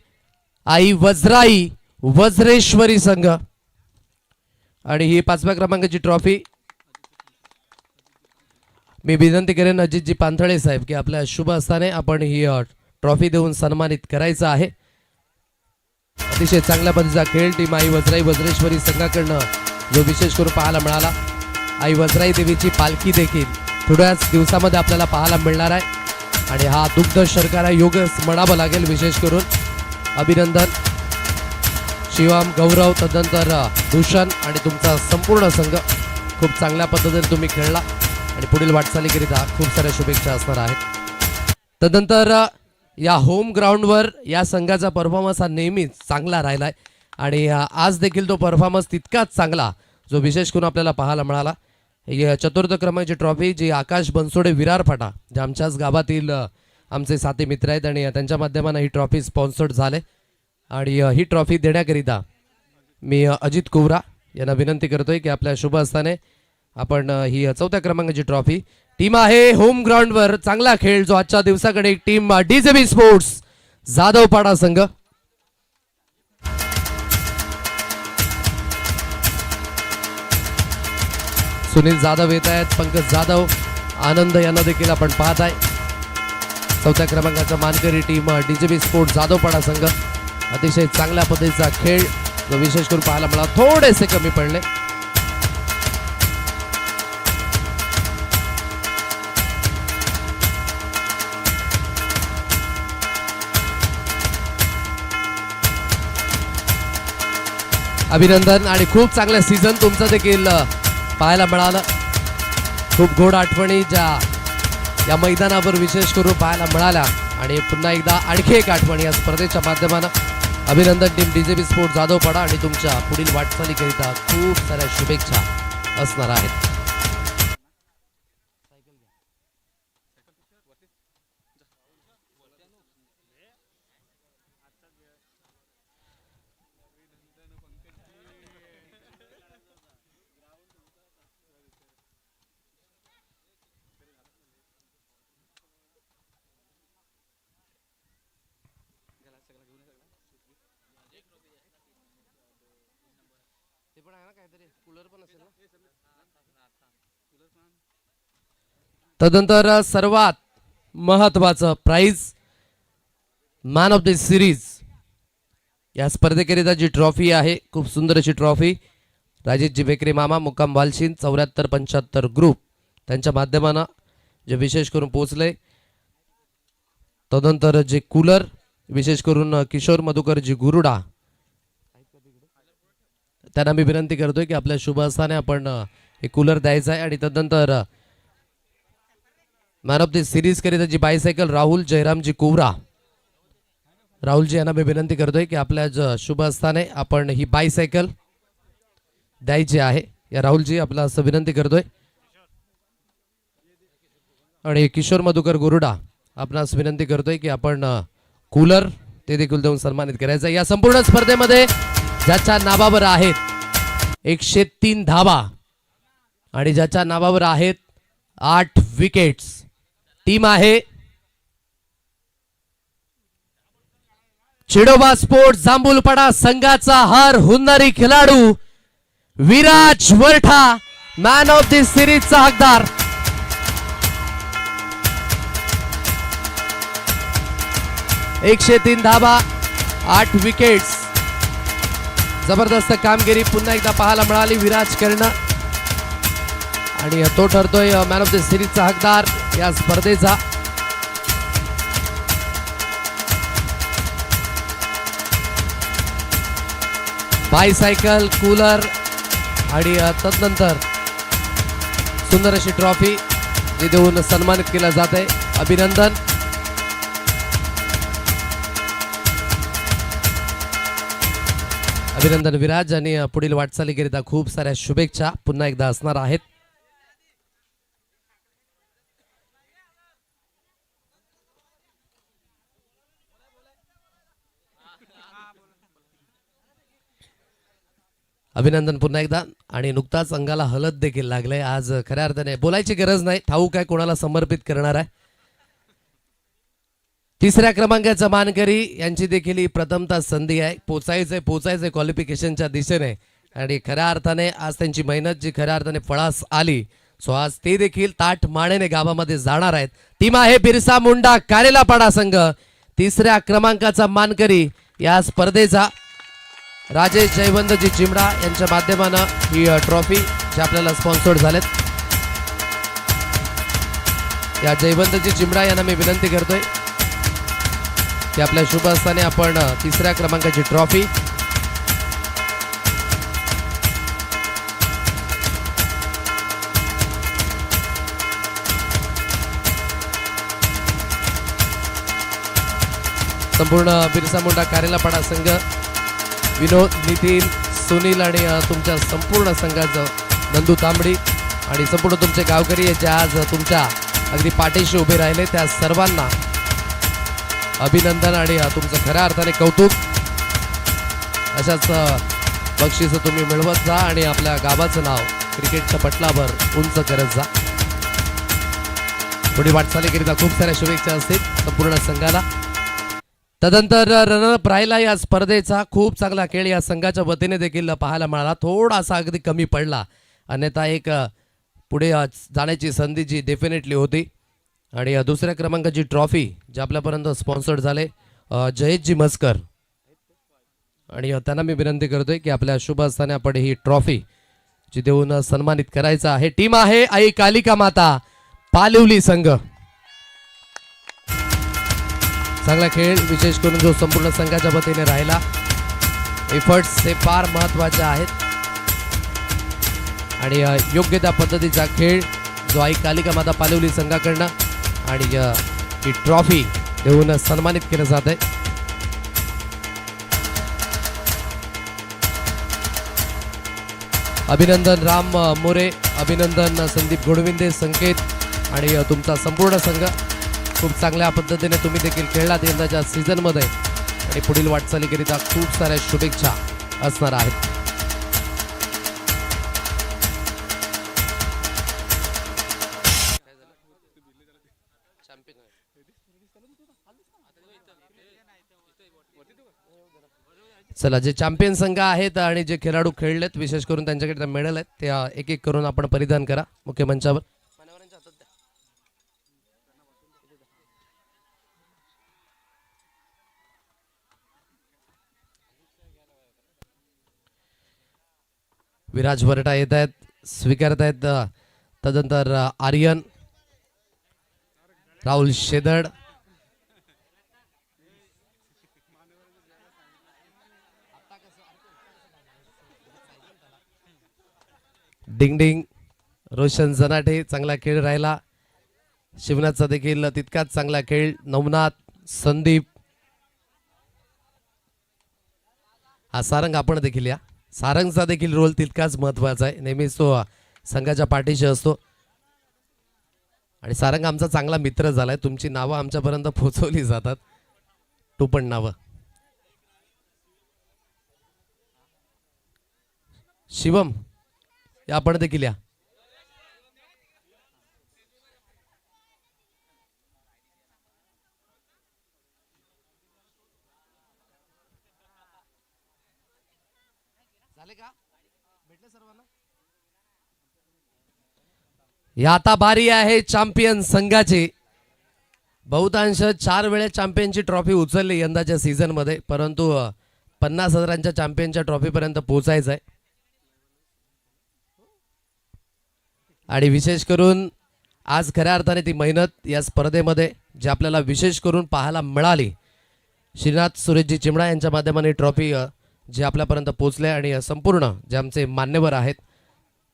आई वज्राई वज्रेश्वरी संघ आणि ही 5व्या क्रमांकाची ट्रॉफी मी विनंती करेन अजितजी पांथळे साहेब की आपल्या शुभ हस्ताने आपण ही ट्रॉफी देऊन सन्मानित करायचं आहे. अतिशय चांगल्या पद्धतीचा खेळ टीम आई वज्राई वज्रेश्वरी संघाकडनं जो विशेष करून पाहायला मिळाला. आई वज्राई देवीची पालखी देखील थोड्याच दिवसामध्ये आपल्याला पाहायला मिळणार आहे आणि हा दुग्ध शर्करा योग म्हणावं लागेल. विशेष करून अभिनंदन शिवम, गौरव, तदनंतर भूषण आणि तुमचा संपूर्ण संघ. खूप चांगल्या पद्धतीने तुम्ही खेळला आणि पुढील वाटचालीकरिता खूप साऱ्या शुभेच्छा असणार आहेत. तदनंतर या होम ग्राउंडवर या संघाचा परफॉर्मन्स हा नेहमीच चांगला राहिला आहे आणि आज देखील तो परफॉर्मन्स तितकाच चांगला जो विशेष करून आपल्याला पाहायला मिळाला. चतुर्थ क्रमांकाची ट्रॉफी जी आकाश बनसोडे विरार फाटा जे आमच्याच गावातील आमचे साथी मित्र आहेत आणि त्यांच्या माध्यमानं ही ट्रॉफी स्पॉन्सर्ड झाले. आणि ही ट्रॉफी देण्याकरिता मी अजित कुवरा यांना विनंती करतोय की आपल्या शुभ हस्ताने आपण ही चौथ्या क्रमांकाची ट्रॉफी टीम आहे होम ग्राउंडवर चांगला खेळ जो आजच्या दिवसाकडे टीम DJB स्पोर्ट्स जाधवपाडा संघ सुनील जाधव येत आहेत, पंकज जाधव, आनंद यांना देखील आपण पाहत आहे. चौथ्या क्रमांकाचा मानकरी टीम DJB स्पोर्ट्स जाधवपाडा संघ अतिशय चांगल्या पद्धतीचा खेळ जो विशेष करून पाहायला मला थोडेसे कमी पडले. अभिनंदन आणि खूप चांगलं सीझन तुमचं देखील पाहायला मिळालं. खूप गोड आठवणी ज्या या मैदानावर विशेष करून पाहायला मिळाल्या आणि पुन्हा एकदा आणखी एक आठवण या स्पर्धेच्या माध्यमानं. अभिनंदन टीम DJB स्पोर्ट्स जाधवपाडा आणि तुमच्या पुढील वाटचालीकरिता खूप साऱ्या शुभेच्छा असणार आहेत. तदनंतर सर्वात महत्वाचं prize man of the series या स्पर्धेकरिता जी ट्रॉफी आहे खूप सुंदर अशी ट्रॉफी राजेशजी बेकरे मामा मुक्काम वालशीन 74-75 ग्रुप त्यांच्या माध्यमानं जे विशेष करून पोहोचले. तदनंतर जे कूलर विशेष करून किशोर मधुकरजी गुरुडा त्यांना मी विनंती करतोय की आपल्या शुभ हस्ताने आपण हे कूलर द्यायचं आहे. आणि तदनंतर मॅन ऑफ द सिरीज करिता जी बायसायकल राहुल जयरामजी कुवरा राहुलजी यांना मी विनंती करतोय की आपल्या शुभ हस्ताने आपण ही बायसायकल द्यायची आहे. या राहुलजी आपला असं विनंती करतोय. आणि किशोर मधुकर गुरुडा आपणास विनंती करतोय की आपण कूलर ते देखील देऊन सन्मानित करायचं. या संपूर्ण स्पर्धेमध्ये ज्याच्या नावावर आहेत 103 धावा आणि ज्याच्या नावावर आहेत 8 विकेट्स टीम आहे चिडोबा स्पोर्ट्स जांभूलपाडा संघाचा हार हुन्नरी खेळाडू Viraj Varatha man of the सिरीजचा हकदार. एकशे 3 धावा 8 विकेट्स जबरदस्त कामगिरी पुन्हा एकदा पाहायला मिळाली विराज करणं आणि तो ठरतोय मॅन ऑफ द सिरीजचा हकदार या स्पर्धेचा. बायसायकल कूलर आणि तदनंतर सुंदर अशी ट्रॉफी जी देऊन सन्मानित केलं जात आहे. अभिनंदन. अभिनंदन विराज आणि पुढील वाटचालीकरिता खूप साऱ्या शुभेच्छा पुन्हा एकदा असणार आहेत. अभिनंदन पुन्हा एकदा. आणि नुकताच अंगाला हलत देखील लागले. आज खऱ्या अर्थाने बोलायची गरज नाही, ठाऊक आहे कोणाला समर्पित करणार आहे. तिसऱ्या क्रमांकाचा मानकरी यांची देखील ही प्रथमतः संधी आहे. पोचायचंय क्वालिफिकेशनच्या दिशेने आणि खऱ्या अर्थाने आज त्यांची मेहनत जी खऱ्या अर्थाने फळास आली. सो आज ते देखील ताठ मानेने गावामध्ये जाणार आहेत. टीम आहे बिरसा मुंडा कारेलापाडा संघ. तिसऱ्या क्रमांकाचा मानकरी या स्पर्धेचा राजेश जयवंतजी चिमडा यांच्या माध्यमानं ही ट्रॉफी जे आपल्याला स्पॉन्सर्ड झालेत. या जयवंतजी चिमडा यांना मी विनंती करतोय की आपल्या शुभ हस्ताने आपण तिसऱ्या क्रमांकाची ट्रॉफी संपूर्ण बिरसा मुंडा कारेलापाडा संघ विनोद, नितीन, सुनील आणि तुमच्या संपूर्ण संघाचं नंदू तांबडी आणि संपूर्ण तुमचे गावकरी जे आज तुमच्या अगदी पाठीशी उभे राहिले त्या सर्वांना अभिनंदन आणि तुमचं खऱ्या अर्थाने कौतुक. अशाच बक्षीस तुम्ही मिळवत जा आणि आपल्या गावाचं नाव क्रिकेटच्या पटलावर उंच करत जा. पुढे वाटचालीकरिता खूप साऱ्या शुभेच्छा असतील संपूर्ण संघाला. तदनंतर रनरअप राहिला या स्पर्धेचा खूप चांगला खेळ या संघाच्या वतीने देखील पाहायला मिळाला. थोडासा अगदी कमी पडला, अन्यथा एक पुढे जाण्याची संधी जी डेफिनेटली होती. आणि दुसऱ्या क्रमांकाची ट्रॉफी जी आपल्यापर्यंत स्पॉन्सर्ड झाले जयेशजी मस्कर आणि त्यांना मी विनंती करतोय की आपल्या शुभ हस्ताने आपण ही ट्रॉफी जी देऊन सन्मानित करायचं आहे. टीम आहे आई कालिका माता पालिवली संघ. चांगला खेळ विशेष करून जो संपूर्ण संघाच्या वतीने राहिला. एफर्ट्स हे फार महत्वाचे आहेत आणि योग्य त्या पद्धतीचा खेळ जो आई कालिका माता पालिवली संघाकडनं आणि ही ट्रॉफी देऊन सन्मानित केलं जात आहे. अभिनंदन राम मोरे, अभिनंदन संदीप गोडविंदे, संकेत आणि तुमचा संपूर्ण संघ. खूप चांगल्या पद्धतीने तुम्ही देखील खेळलात यंदाच्या सीझनमध्ये आणि पुढील वाटचालीकरिता खूप साऱ्या शुभेच्छा असणार आहेत. चला, जे चॅम्पियन संघ आहेत आणि जे खेळाडू खेळलेत विशेष करून त्यांच्याकडे मेडल आहेत ते एक एक करून आपण परिधान करा मुख्य मंचावर. विराज वरटा येत आहेत, स्वीकारत आहेत. तदनंतर आर्यन, राहुल शेदड, डिंगडिंग, रोशन जनाटे. चांगला खेळ राहिला. शिवनाथचा देखील तितकाच चांगला खेळ. नवनाथ, संदीप, हा सारंग आपण देखील या. सारंगचा देखील रोल तितकाच महत्वाचा आहे. नेहमीच तो संघाच्या पाठीशी असतो आणि सारंग आमचा चांगला मित्र झालाय. तुमची नावं आमच्यापर्यंत पोहोचवली जातात. तो पण नावं. शिवम या आपण देखील या. या आता बारी आहे चॅम्पियन संघाची. बहुतांश 4 वेळा चॅम्पियनची ट्रॉफी उचलली यंदाच्या सीझन मध्ये, परंतु 50,000च्या चॅम्पियनच्या ट्रॉफी पर्यंत पोहोचायचं आहे. आणि विशेष करून आज खऱ्या अर्थाने ती मेहनत या स्पर्धेमध्ये जी आपल्याला विशेष करून पाहायला मिळाली. श्रीनाथ सुरेशजी चिमणा यांच्या माध्यमाने ट्रॉफी जे आपल्यापर्यंत पोहोचले आणि संपूर्ण जे आमचे मान्यवर आहेत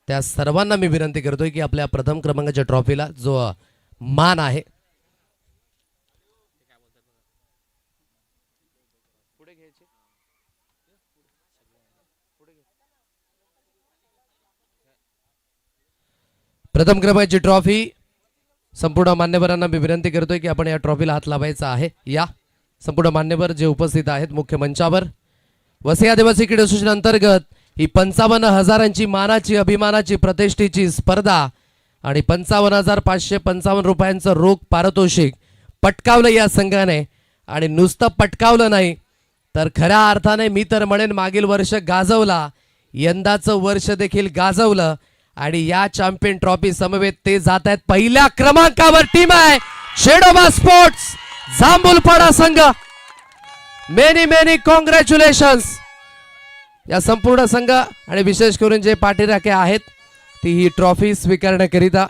त्या सर्वांना मी विनंती करतोय की आपल्या प्रथम क्रमांकाच्या ट्रॉफीला जो मान आहे प्रथम क्रमांकाची ट्रॉफी संपूर्ण मान्यवरांना मी विनंती करतोय की आपण या ट्रॉफीला हात लावायचा आहे. या संपूर्ण मान्यवर जे उपस्थित आहेत मुख्य मंचावर. वसई आदिवासी क्रीडा असोसिएशन अंतर्गत ही 55,000ची मानाची अभिमानाची प्रतिष्ठेची स्पर्धा आणि 55,555 रुपयांचं रोख पारितोषिक पटकावलं या संघाने. आणि नुसतं पटकावलं नाही तर खऱ्या अर्थाने मी तर म्हणेन मागील वर्ष गाजवला, यंदाचं वर्ष देखील गाजवलं. आणि या चॅम्पियन ट्रॉफी समवेत ते जात आहेत. पहिल्या क्रमांकावर टीम आहे शेडोबा स्पोर्ट्स जांभूलपाडा संघ. मेनी मेनी कॉंग्रॅच्युलेशन्स या संपूर्ण संघ आणि विशेष करून जे पाठीराखे आहेत ती ही ट्रॉफी स्वीकारण्याकरिता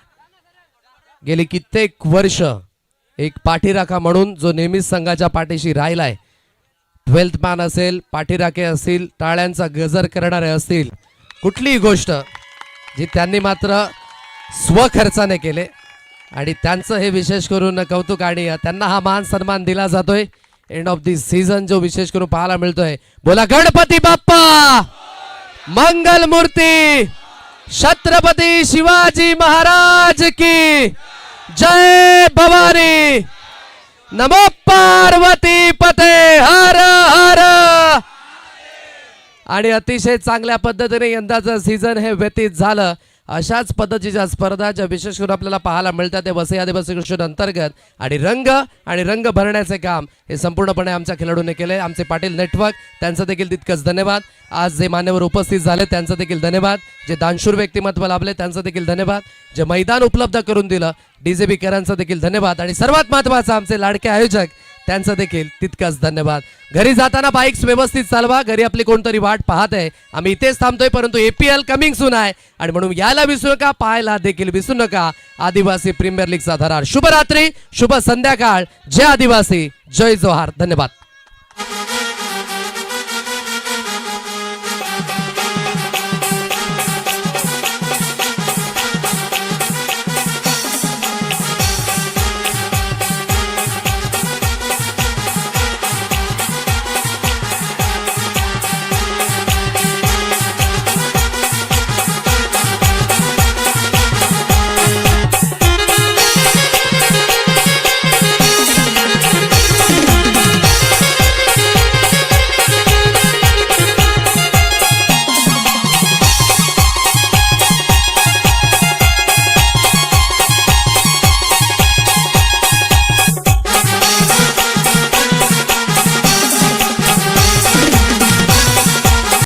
गेली कित्येक वर्ष एक पाठीराखा म्हणून जो नेहमीच संघाच्या पाठीशी राहिलाय. 12th मॅन असेल, पाठीराखे असतील, टाळ्यांचा गजर करणारे असतील, कुठलीही गोष्ट जी त्यांनी मात्र स्वखर्चाने केले आणि त्यांचं हे विशेष करून कौतुक आणि त्यांना हा मान सन्मान दिला जातोय. एंड ऑफ दी सीझन जो विशेष करून पाहायला मिळतोय. बोला गणपती बाप्पा मंगल मूर्ती छत्रपती शिवाजी महाराज की जय भवानी. नमो पार्वती पते हर हर. आणि अतिशय चांगल्या पद्धतीने यंदाचं सीझन हे व्यतीत झालं. अशाच पद्धतीच्या स्पर्धा ज्या विशेष करून आपल्याला पाहायला मिळतात ते वसई आदिवासी कृषी अंतर्गत आणि रंग भरण्याचे काम हे संपूर्णपणे आमच्या खेळाडूंनी केले. आमचे पाटील नेटवर्क त्यांचं देखील तितकंच धन्यवाद. आज जे मान्यवर उपस्थित झाले त्यांचं देखील धन्यवाद. जे दानशूर व्यक्तिमत्व लाभले त्यांचं देखील धन्यवाद. जे मैदान उपलब्ध करून दिलं DJB केरांचं देखील धन्यवाद. आणि सर्वात महत्त्वाचं आमचे लाडके आयोजक त्यांचं देखील तितकंच धन्यवाद. घरी जाताना बाईक्स व्यवस्थित चालवा. घरी आपली कोणतरी वाट पाहत आहे. आम्ही इथेच थांबतोय परंतु APL कमिंग सून आहे आणि म्हणून यायला विसरू नका, पाहायला देखील विसरू नका. आदिवासी प्रीमियर लीगचा थरार. शुभरात्री, शुभ संध्याकाळ. जय आदिवासी, जय जोहार. धन्यवाद.